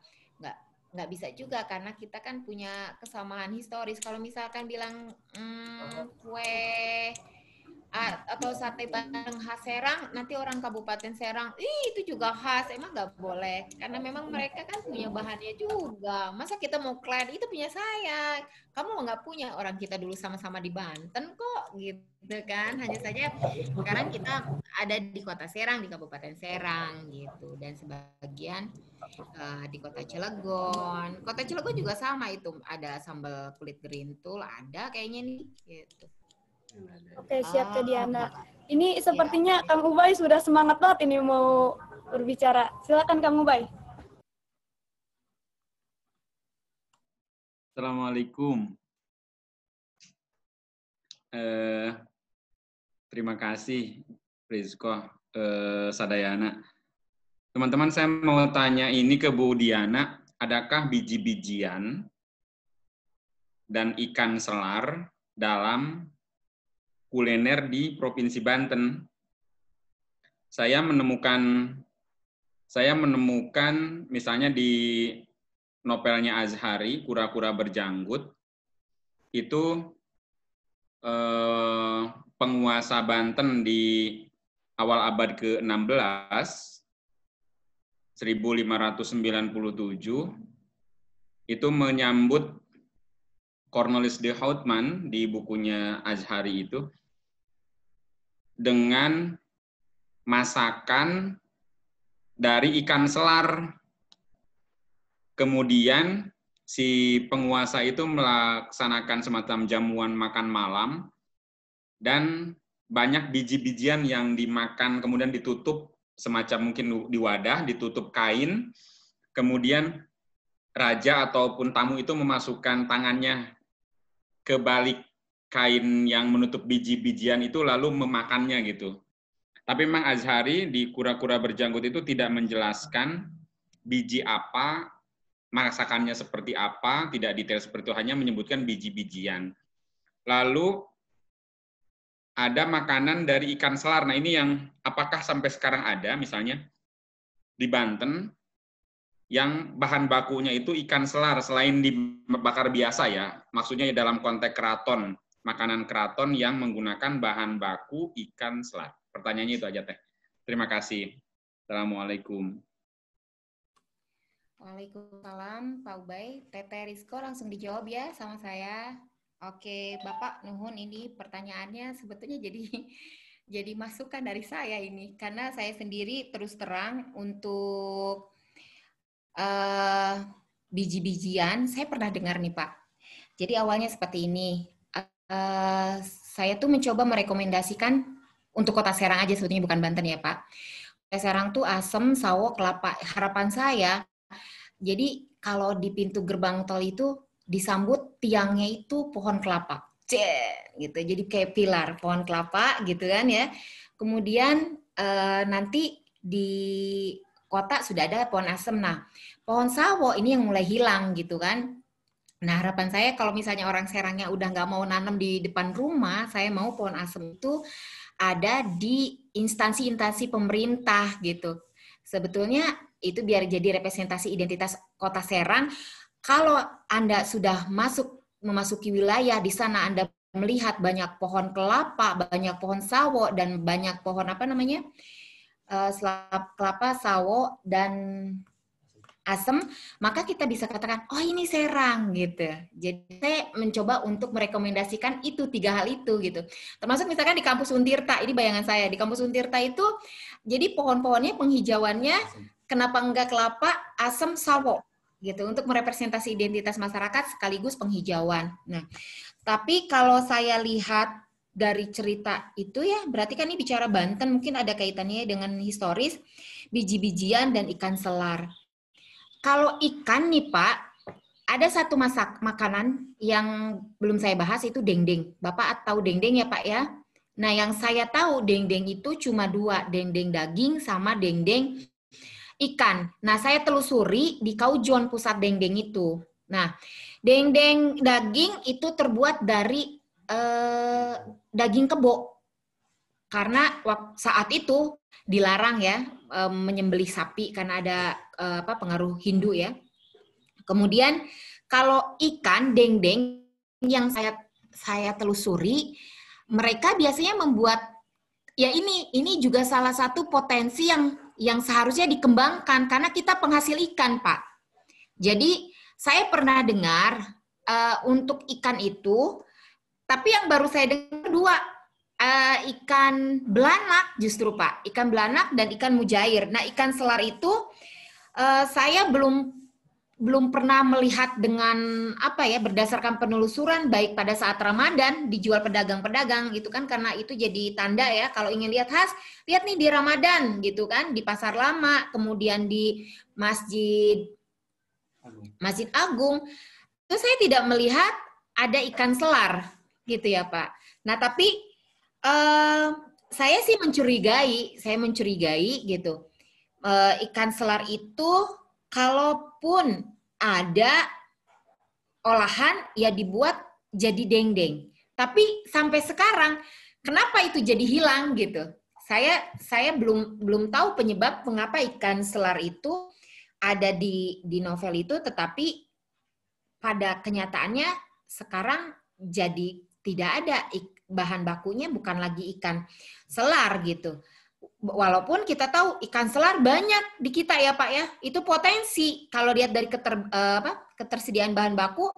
Nggak bisa juga karena kita kan punya kesamaan historis. Kalau misalkan bilang kue atau sate Bandeng khas Serang, nanti orang Kabupaten Serang, itu juga khas, emang nggak boleh. Karena memang mereka kan punya bahannya juga. Masa kita mau klaim itu punya saya? Kamu nggak punya, orang kita dulu sama-sama di Banten kok, gitu kan. Hanya saja sekarang kita ada di Kota Serang, di Kabupaten Serang, gitu. Dan sebagian di Kota Cilegon. Kota Cilegon juga sama itu, ada sambal kulit gerintul, ada kayaknya nih, gitu. Oke, siap Teh Diana. Ini sepertinya ya. Kang Ubay sudah semangat banget ini mau berbicara. Silakan Kang Ubay. Assalamualaikum. Terima kasih, Rizko, Sadayana. Teman-teman, saya mau tanya ini ke Bu Diana, adakah biji-bijian dan ikan selar dalam kuliner di Provinsi Banten? Saya menemukan misalnya di novelnya Azhari, Kura-kura Berjanggut, itu penguasa Banten di awal abad ke-16, 1597, itu menyambut Cornelis de Houtman di bukunya Azhari itu dengan masakan dari ikan selar. Kemudian si penguasa itu melaksanakan semacam jamuan makan malam dan banyak biji-bijian yang dimakan kemudian ditutup semacam mungkin di wadah, ditutup kain, kemudian raja ataupun tamu itu memasukkan tangannya ke balik kain yang menutup biji-bijian itu lalu memakannya gitu. Tapi memang Azhari di Kura-kura Berjanggut itu tidak menjelaskan biji apa, masakannya seperti apa, tidak detail seperti itu, hanya menyebutkan biji-bijian. Lalu ada makanan dari ikan selar. Nah ini yang apakah sampai sekarang ada misalnya di Banten yang bahan bakunya itu ikan selar selain dibakar biasa ya, maksudnya dalam konteks keraton, makanan keraton yang menggunakan bahan baku ikan selar. Pertanyaannya itu aja Teh. Terima kasih. Assalamualaikum. Waalaikumsalam Pak Ubay. Tete Rizko langsung dijawab ya sama saya. Oke, Bapak nuhun, ini pertanyaannya sebetulnya jadi masukan dari saya ini, karena saya sendiri terus terang untuk biji-bijian saya pernah dengar nih Pak. Jadi awalnya seperti ini. Saya tuh mencoba merekomendasikan untuk Kota Serang aja, sebetulnya bukan Banten ya Pak. Kota Serang tuh asem, sawo, kelapa. Harapan saya, jadi kalau di pintu gerbang tol itu disambut tiangnya itu pohon kelapa. Gitu. Jadi kayak pilar pohon kelapa gitu kan ya. Kemudian nanti di kota sudah ada pohon asem. Nah, pohon sawo ini yang mulai hilang gitu kan. Nah, harapan saya kalau misalnya orang Serangnya udah nggak mau nanam di depan rumah, saya mau pohon asem itu ada di instansi-instansi pemerintah gitu. Sebetulnya itu biar jadi representasi identitas Kota Serang. Kalau Anda sudah memasuki wilayah di sana, Anda melihat banyak pohon kelapa, banyak pohon sawo, dan banyak pohon apa namanya, kelapa, sawo, dan asem, maka kita bisa katakan, oh ini Serang gitu. Jadi saya mencoba untuk merekomendasikan itu 3 hal itu gitu. Termasuk misalkan di kampus Untirta, ini bayangan saya di kampus Untirta itu, jadi pohon-pohonnya penghijauannya kenapa enggak kelapa, asem, sawo gitu untuk merepresentasi identitas masyarakat sekaligus penghijauan. Nah, tapi kalau saya lihat dari cerita itu ya, berarti kan ini bicara Banten, mungkin ada kaitannya dengan historis, biji-bijian dan ikan selar. Kalau ikan nih Pak, ada satu makanan yang belum saya bahas, itu dendeng. Bapak tahu dendeng ya Pak ya? Nah yang saya tahu dendeng itu cuma 2, dendeng daging sama dendeng ikan. Nah saya telusuri di Kaujon pusat dendeng itu. Nah dendeng daging itu terbuat dari daging kebo. Karena saat itu dilarang ya menyembelih sapi karena ada pengaruh Hindu ya. Kemudian kalau ikan dendeng yang saya telusuri, mereka biasanya membuat ya ini juga salah satu potensi yang seharusnya dikembangkan karena kita penghasil ikan, Pak. Jadi saya pernah dengar untuk ikan itu, tapi yang baru saya dengar 2. Ikan belanak justru Pak, ikan belanak dan ikan mujair. Nah ikan selar itu saya belum pernah melihat dengan apa ya, berdasarkan penelusuran baik pada saat Ramadan dijual pedagang-pedagang gitu kan, karena itu jadi tanda ya kalau ingin lihat khas, lihat nih di Ramadan gitu kan, di Pasar Lama, kemudian di Masjid Agung. Itu saya tidak melihat ada ikan selar gitu ya Pak. Nah tapi saya sih mencurigai gitu. Ikan selar itu kalaupun ada olahan ya dibuat jadi dendeng. Tapi sampai sekarang kenapa itu jadi hilang gitu? Saya belum tahu penyebab mengapa ikan selar itu ada di novel itu, tetapi pada kenyataannya sekarang jadi tidak ada, bahan bakunya bukan lagi ikan selar gitu. Walaupun kita tahu ikan selar banyak di kita ya Pak ya, itu potensi kalau lihat dari ketersediaan bahan baku,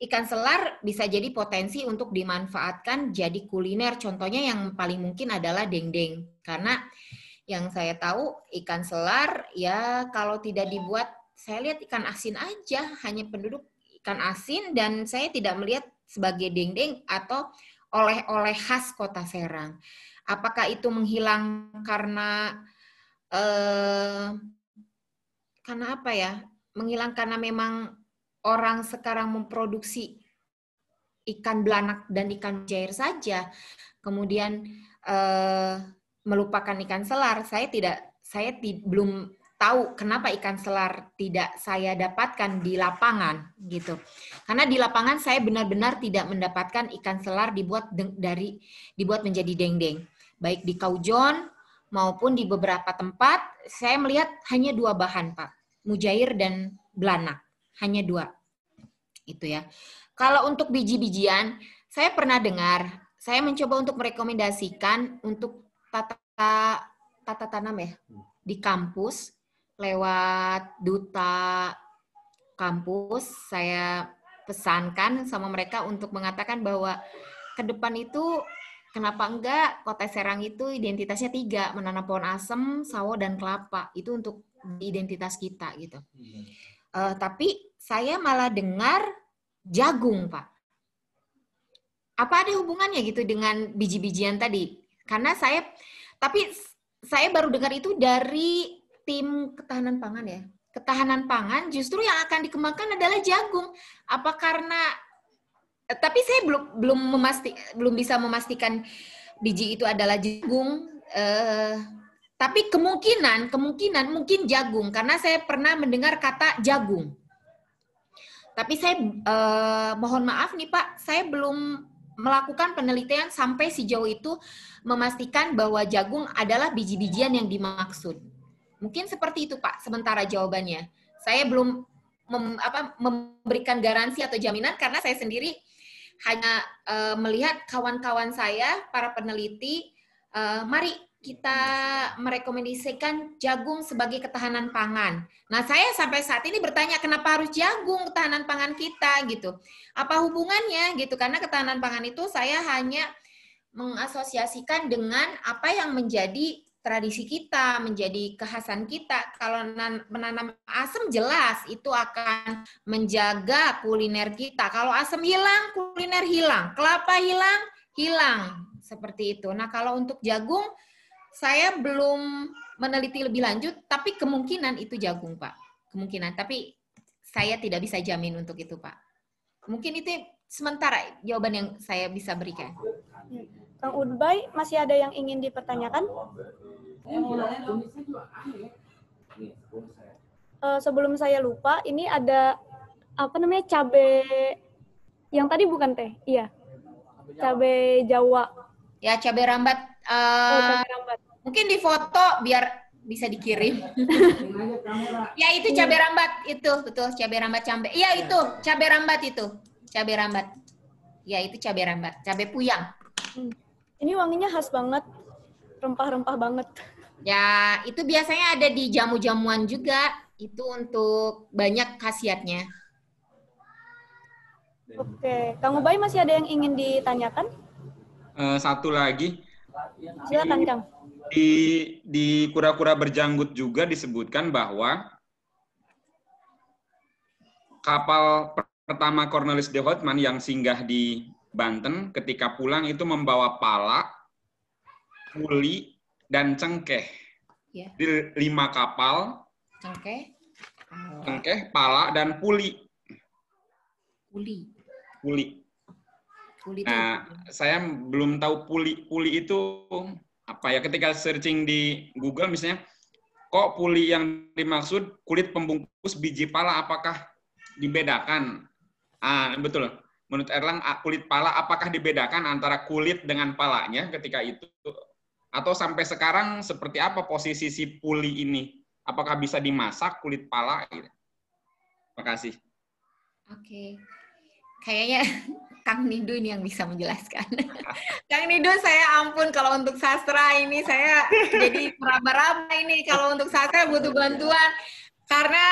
ikan selar bisa jadi potensi untuk dimanfaatkan jadi kuliner. Contohnya yang paling mungkin adalah dendeng, karena yang saya tahu ikan selar ya kalau tidak dibuat, saya lihat ikan asin aja, hanya penduduk ikan asin, dan saya tidak melihat sebagai dendeng atau oleh-oleh khas Kota Serang. Apakah itu menghilang karena apa ya? Menghilang karena memang orang sekarang memproduksi ikan belanak dan ikan mujair saja, kemudian melupakan ikan selar. Saya belum tahu kenapa ikan selar tidak saya dapatkan di lapangan gitu. Karena di lapangan saya benar-benar tidak mendapatkan ikan selar dibuat menjadi dendeng. Baik di Kaujon maupun di beberapa tempat saya melihat hanya 2 bahan, Pak. Mujair dan belanak. Hanya 2. Itu ya. Kalau untuk biji-bijian, saya pernah dengar, saya mencoba untuk merekomendasikan untuk tata tanam ya di kampus. Lewat duta kampus, saya pesankan sama mereka untuk mengatakan bahwa ke depan itu kenapa enggak Kota Serang itu identitasnya 3, menanam pohon asem, sawo, dan kelapa. Itu untuk identitas kita gitu. Tapi saya malah dengar jagung, Pak. Apa ada hubungannya gitu dengan biji-bijian tadi? Karena saya baru dengar itu dari tim ketahanan pangan ya. Ketahanan pangan justru yang akan dikembangkan adalah jagung. Apa karena tapi saya belum bisa memastikan biji itu adalah jagung. Tapi kemungkinan mungkin jagung karena saya pernah mendengar kata jagung. Tapi saya mohon maaf nih Pak, saya belum melakukan penelitian sampai sejauh itu memastikan bahwa jagung adalah biji-bijian yang dimaksud. Mungkin seperti itu Pak, sementara jawabannya. Saya belum memberikan garansi atau jaminan karena saya sendiri hanya melihat kawan-kawan saya, para peneliti, mari kita merekomendasikan jagung sebagai ketahanan pangan. Nah, saya sampai saat ini bertanya kenapa harus jagung ketahanan pangan kita gitu. Apa hubungannya gitu? Karena ketahanan pangan itu saya hanya mengasosiasikan dengan apa yang menjadi tradisi kita, menjadi kekhasan kita. Kalau menanam asam jelas itu akan menjaga kuliner kita. Kalau asam hilang, kuliner hilang. Kelapa hilang, hilang. Seperti itu. Nah, kalau untuk jagung, saya belum meneliti lebih lanjut, tapi kemungkinan itu jagung, Pak. Kemungkinan, tapi saya tidak bisa jamin untuk itu, Pak. Mungkin itu sementara jawaban yang saya bisa berikan. Kang Udbay, masih ada yang ingin dipertanyakan? Sebelum saya lupa, ini ada cabai yang tadi bukan teh? Iya, cabai Jawa. Ya, cabai rambat. Cabai rambat. Mungkin di foto biar bisa dikirim. Ya, itu cabai rambat itu, betul cabai rambat cabai. Iya, itu cabai rambat itu. Cabai rambat. Ya, itu cabai rambat, cabai puyang. Ini wanginya khas banget. Rempah-rempah banget. Ya, itu biasanya ada di jamu-jamuan juga. Itu untuk banyak khasiatnya. Oke, Kang Ubay masih ada yang ingin ditanyakan? Satu lagi. Silakan, Kang. Di Kura-Kura Berjanggut juga disebutkan bahwa kapal pertama Cornelis de Houtman yang singgah di Banten ketika pulang itu membawa pala, puli, dan cengkeh. Ya. Di 5 kapal, cengkeh, pala, dan puli. Puli. Nah, saya belum tahu puli itu apa ya, ketika searching di Google misalnya, kok puli yang dimaksud kulit pembungkus biji pala, apakah dibedakan? Betul. Menurut Erlang, kulit pala apakah dibedakan antara kulit dengan palanya ketika itu? Atau sampai sekarang seperti apa posisi si puli ini? Apakah bisa dimasak kulit pala? Terima kasih. Oke. Kayaknya Kang Nidu ini yang bisa menjelaskan. Kang Nidu, saya ampun kalau untuk sastra ini saya jadi meraba-raba ini. Kalau untuk sastra butuh bantuan. Karena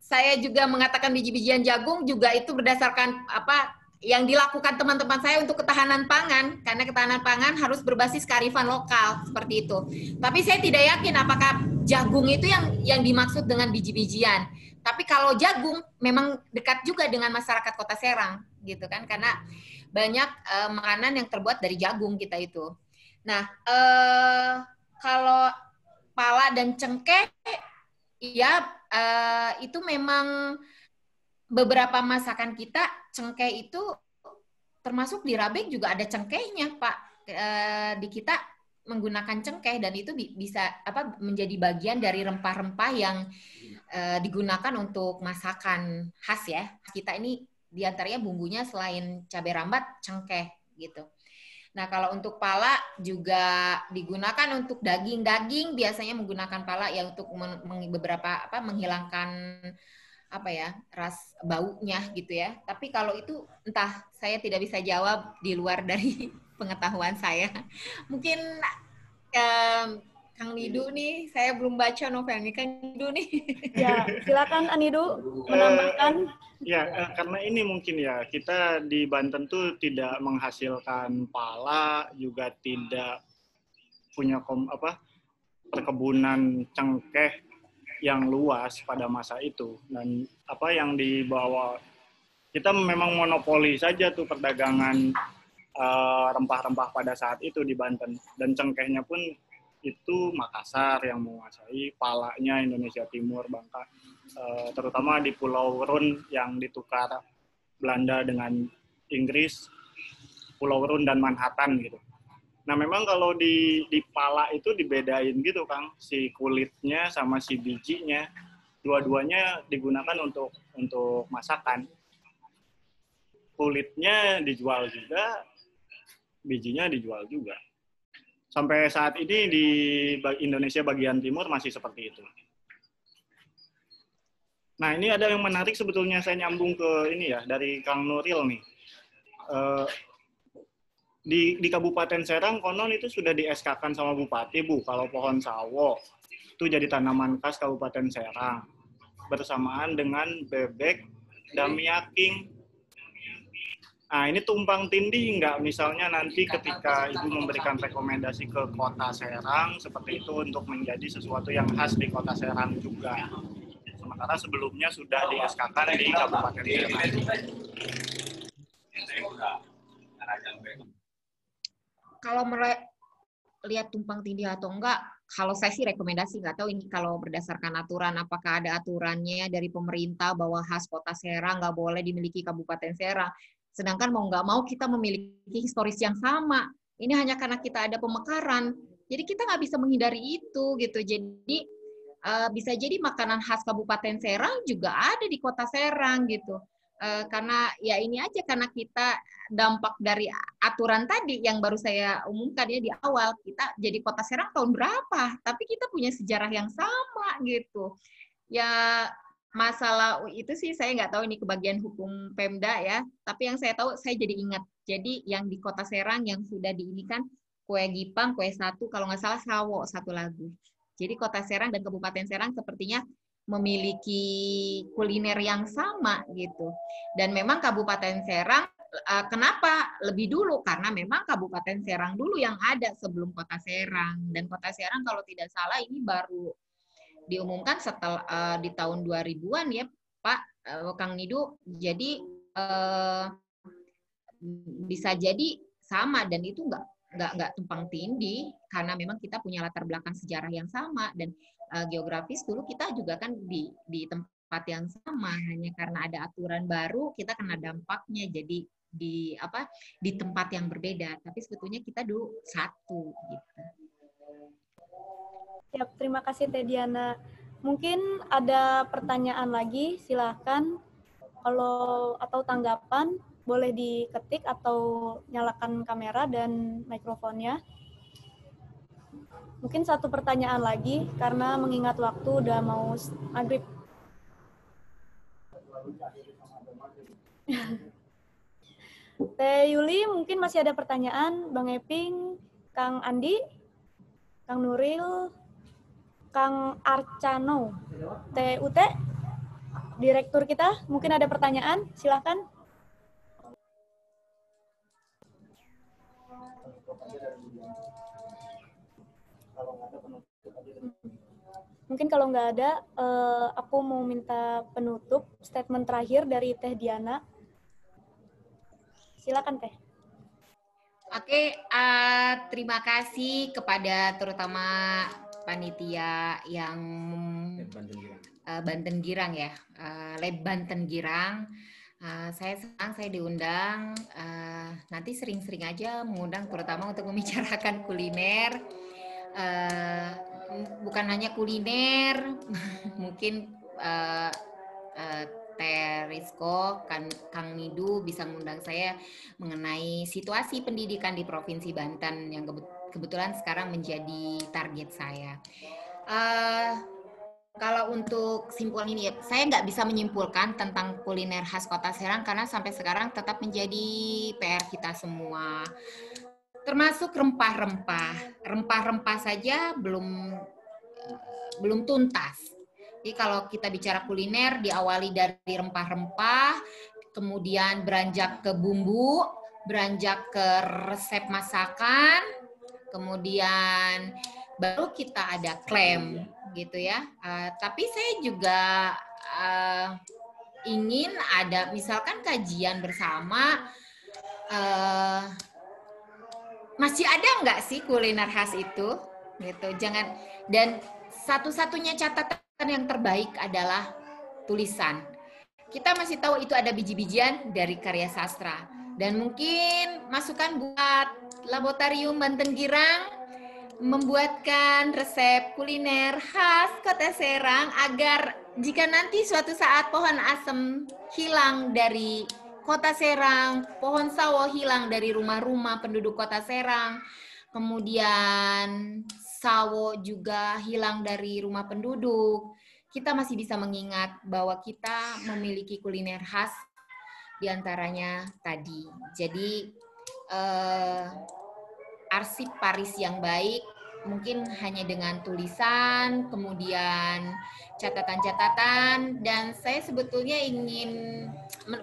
saya juga mengatakan biji-bijian jagung juga itu berdasarkan apa yang dilakukan teman-teman saya untuk ketahanan pangan. Karena ketahanan pangan harus berbasis kearifan lokal, seperti itu. Tapi saya tidak yakin apakah jagung itu yang dimaksud dengan biji-bijian. Tapi kalau jagung memang dekat juga dengan masyarakat Kota Serang, gitu kan? Karena banyak makanan yang terbuat dari jagung kita itu. Nah, kalau pala dan cengkeh, ya itu memang beberapa masakan kita cengkeh itu termasuk di Rabek juga ada cengkehnya, Pak. Di kita menggunakan cengkeh dan itu bisa menjadi bagian dari rempah-rempah yang digunakan untuk masakan khas ya. Kita ini diantaranya bumbunya selain cabai rambat, cengkeh gitu. Nah, kalau untuk pala juga digunakan untuk daging-daging, biasanya menggunakan pala ya untuk beberapa menghilangkan ras baunya gitu ya. Tapi kalau itu entah, saya tidak bisa jawab di luar dari pengetahuan saya. Mungkin Kang Nidu nih, saya belum baca novelnya Kang Nidu nih. Ya, silakan Anidu menambahkan. Karena ini mungkin ya, kita di Banten tuh tidak menghasilkan pala, juga tidak punya perkebunan cengkeh yang luas pada masa itu. Dan apa yang dibawa, kita memang monopoli saja tuh perdagangan rempah-rempah pada saat itu di Banten. Dan cengkehnya pun itu Makassar yang menguasai, palanya Indonesia Timur, Bangka, terutama di Pulau Run yang ditukar Belanda dengan Inggris, Pulau Run dan Manhattan gitu. Nah memang kalau di pala itu dibedain gitu Kang, si kulitnya sama si bijinya, dua-duanya digunakan untuk masakan. Kulitnya dijual juga, bijinya dijual juga. Sampai saat ini di Indonesia bagian timur masih seperti itu. Nah, ini ada yang menarik sebetulnya, saya nyambung ke ini ya, dari Kang Nuril nih. Di Kabupaten Serang, konon itu sudah di SK-kan sama Bupati, Bu, kalau pohon sawo itu jadi tanaman khas Kabupaten Serang. Bersamaan dengan bebek damiaking. Nah, ini tumpang tindih nggak misalnya nanti ketika Ibu memberikan rekomendasi ke Kota Serang seperti itu untuk menjadi sesuatu yang khas di Kota Serang juga. Sementara sebelumnya sudah di SK-kan di Kabupaten Serang. Kalau lihat tumpang tindih atau enggak, kalau saya sih rekomendasi, nggak tahu ini kalau berdasarkan aturan, apakah ada aturannya dari pemerintah bahwa khas Kota Serang nggak boleh dimiliki Kabupaten Serang. Sedangkan mau nggak mau kita memiliki historis yang sama. Ini hanya karena kita ada pemekaran. Jadi kita nggak bisa menghindari itu gitu. Jadi bisa jadi makanan khas Kabupaten Serang juga ada di Kota Serang gitu. Karena ya ini aja, karena kita dampak dari aturan tadi yang baru saya umumkan ya di awal, kita jadi Kota Serang tahun berapa, tapi kita punya sejarah yang sama gitu. Ya masalah itu sih saya nggak tahu ini kebagian hukum Pemda ya, tapi yang saya tahu saya jadi ingat. Jadi yang di Kota Serang yang sudah diinikan kue Gipang, kue satu, kalau nggak salah sawo satu lagu. Jadi Kota Serang dan Kabupaten Serang sepertinya memiliki kuliner yang sama gitu. Dan memang Kabupaten Serang kenapa lebih dulu? Karena memang Kabupaten Serang dulu yang ada sebelum Kota Serang. Dan Kota Serang kalau tidak salah ini baru diumumkan setelah di tahun 2000-an ya Pak Kang Nidu. Jadi bisa jadi sama, dan itu nggak tumpang tindih karena memang kita punya latar belakang sejarah yang sama, dan geografis dulu kita juga kan di tempat yang sama, hanya karena ada aturan baru kita kena dampaknya jadi di tempat yang berbeda, tapi sebetulnya kita dulu satu gitu. Ya, terima kasih Teh Diana. Mungkin ada pertanyaan lagi, silakan. Atau tanggapan, boleh diketik atau nyalakan kamera dan mikrofonnya. Mungkin satu pertanyaan lagi, karena mengingat waktu udah mau maghrib. Teh Yuli, mungkin masih ada pertanyaan. Bang Eping, Kang Andi, Kang Nuril, Kang Arcano, TUT, direktur kita, mungkin ada pertanyaan, silakan. Mungkin kalau nggak ada, aku mau minta penutup, statement terakhir dari Teh Diana. Silakan Teh. Oke, terima kasih kepada terutama panitia yang Banten Girang ya, Lab Banten Girang. Saya senang saya diundang. Nanti sering-sering aja mengundang, terutama untuk membicarakan kuliner. Bukan hanya kuliner, mungkin Teh Rizko, Kang Nidu bisa mengundang saya mengenai situasi pendidikan di Provinsi Banten yang kebetulan sekarang menjadi target saya. Kalau untuk simpulan ini, saya nggak bisa menyimpulkan tentang kuliner khas Kota Serang karena sampai sekarang tetap menjadi PR kita semua. termasuk rempah-rempah. Rempah-rempah saja belum tuntas. Jadi kalau kita bicara kuliner, diawali dari rempah-rempah, kemudian beranjak ke bumbu, beranjak ke resep masakan, kemudian baru kita ada klaim gitu ya. Tapi saya juga ingin ada misalkan kajian bersama, masih ada nggak sih kuliner khas itu gitu. Jangan, dan satu-satunya catatan yang terbaik adalah tulisan. Kita masih tahu itu ada biji-bijian dari karya sastra, dan mungkin masukan buat Laboratorium Banten Girang membuatkan resep kuliner khas Kota Serang agar jika nanti suatu saat pohon asem hilang dari Kota Serang, pohon sawo hilang dari rumah-rumah penduduk Kota Serang, kemudian sawo juga hilang dari rumah penduduk, kita masih bisa mengingat bahwa kita memiliki kuliner khas diantaranya tadi. Jadi arsip Paris yang baik mungkin hanya dengan tulisan, kemudian catatan-catatan, dan saya sebetulnya ingin,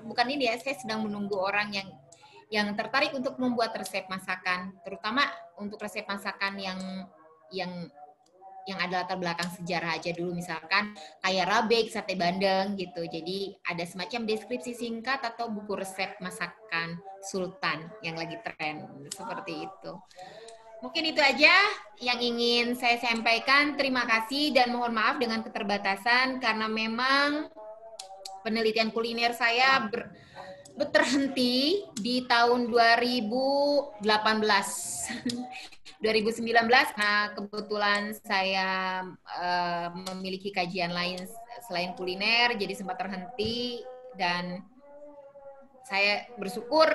bukan ini ya, saya sedang menunggu orang yang tertarik untuk membuat resep masakan, terutama untuk resep masakan yang ada latar belakang sejarah aja dulu, misalkan kayak rabek, sate bandeng gitu. Jadi ada semacam deskripsi singkat atau buku resep masakan Sultan yang lagi tren, seperti itu. Mungkin itu aja yang ingin saya sampaikan. Terima kasih dan mohon maaf dengan keterbatasan karena memang penelitian kuliner saya terhenti di tahun 2018. 2019, nah kebetulan saya memiliki kajian lain selain kuliner, jadi sempat terhenti, dan saya bersyukur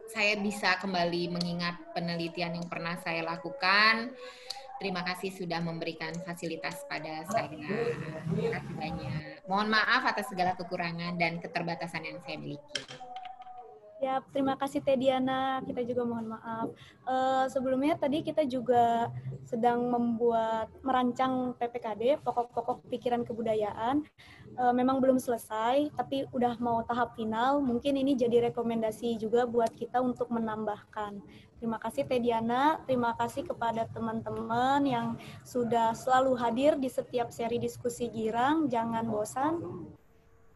saya bisa kembali mengingat penelitian yang pernah saya lakukan. Terima kasih sudah memberikan fasilitas pada saya. Terima kasih banyak. Mohon maaf atas segala kekurangan dan keterbatasan yang saya miliki. Ya, terima kasih Teh Diana. Kita juga mohon maaf. Sebelumnya tadi kita juga sedang merancang PPKD, pokok-pokok pikiran kebudayaan. Memang belum selesai, tapi udah mau tahap final. Mungkin ini jadi rekomendasi juga buat kita untuk menambahkan. Terima kasih Teh Diana, terima kasih kepada teman-teman yang sudah selalu hadir di setiap seri diskusi Girang. Jangan bosan.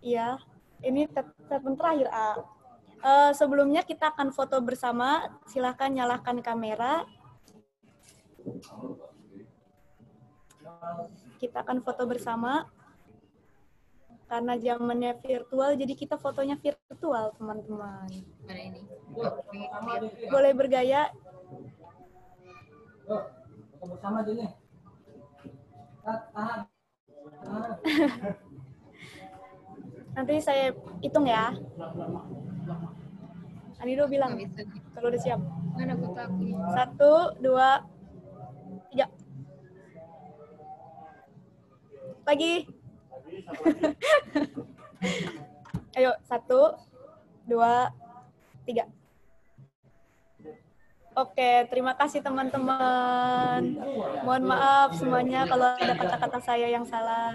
Iya, ini statement terakhir, sebelumnya kita akan foto bersama. Silahkan nyalakan kamera. Kita akan foto bersama. Karena zamannya virtual, jadi kita fotonya virtual, teman-teman. Boleh bergaya. Foto bersama dulu. Nanti saya hitung ya. Anido bilang, kalau udah siap. Mana foto aku? 1, 2, 3. Lagi. Ayo, 1, 2, 3. Oke, terima kasih teman-teman. Mohon maaf semuanya kalau ada kata-kata saya yang salah.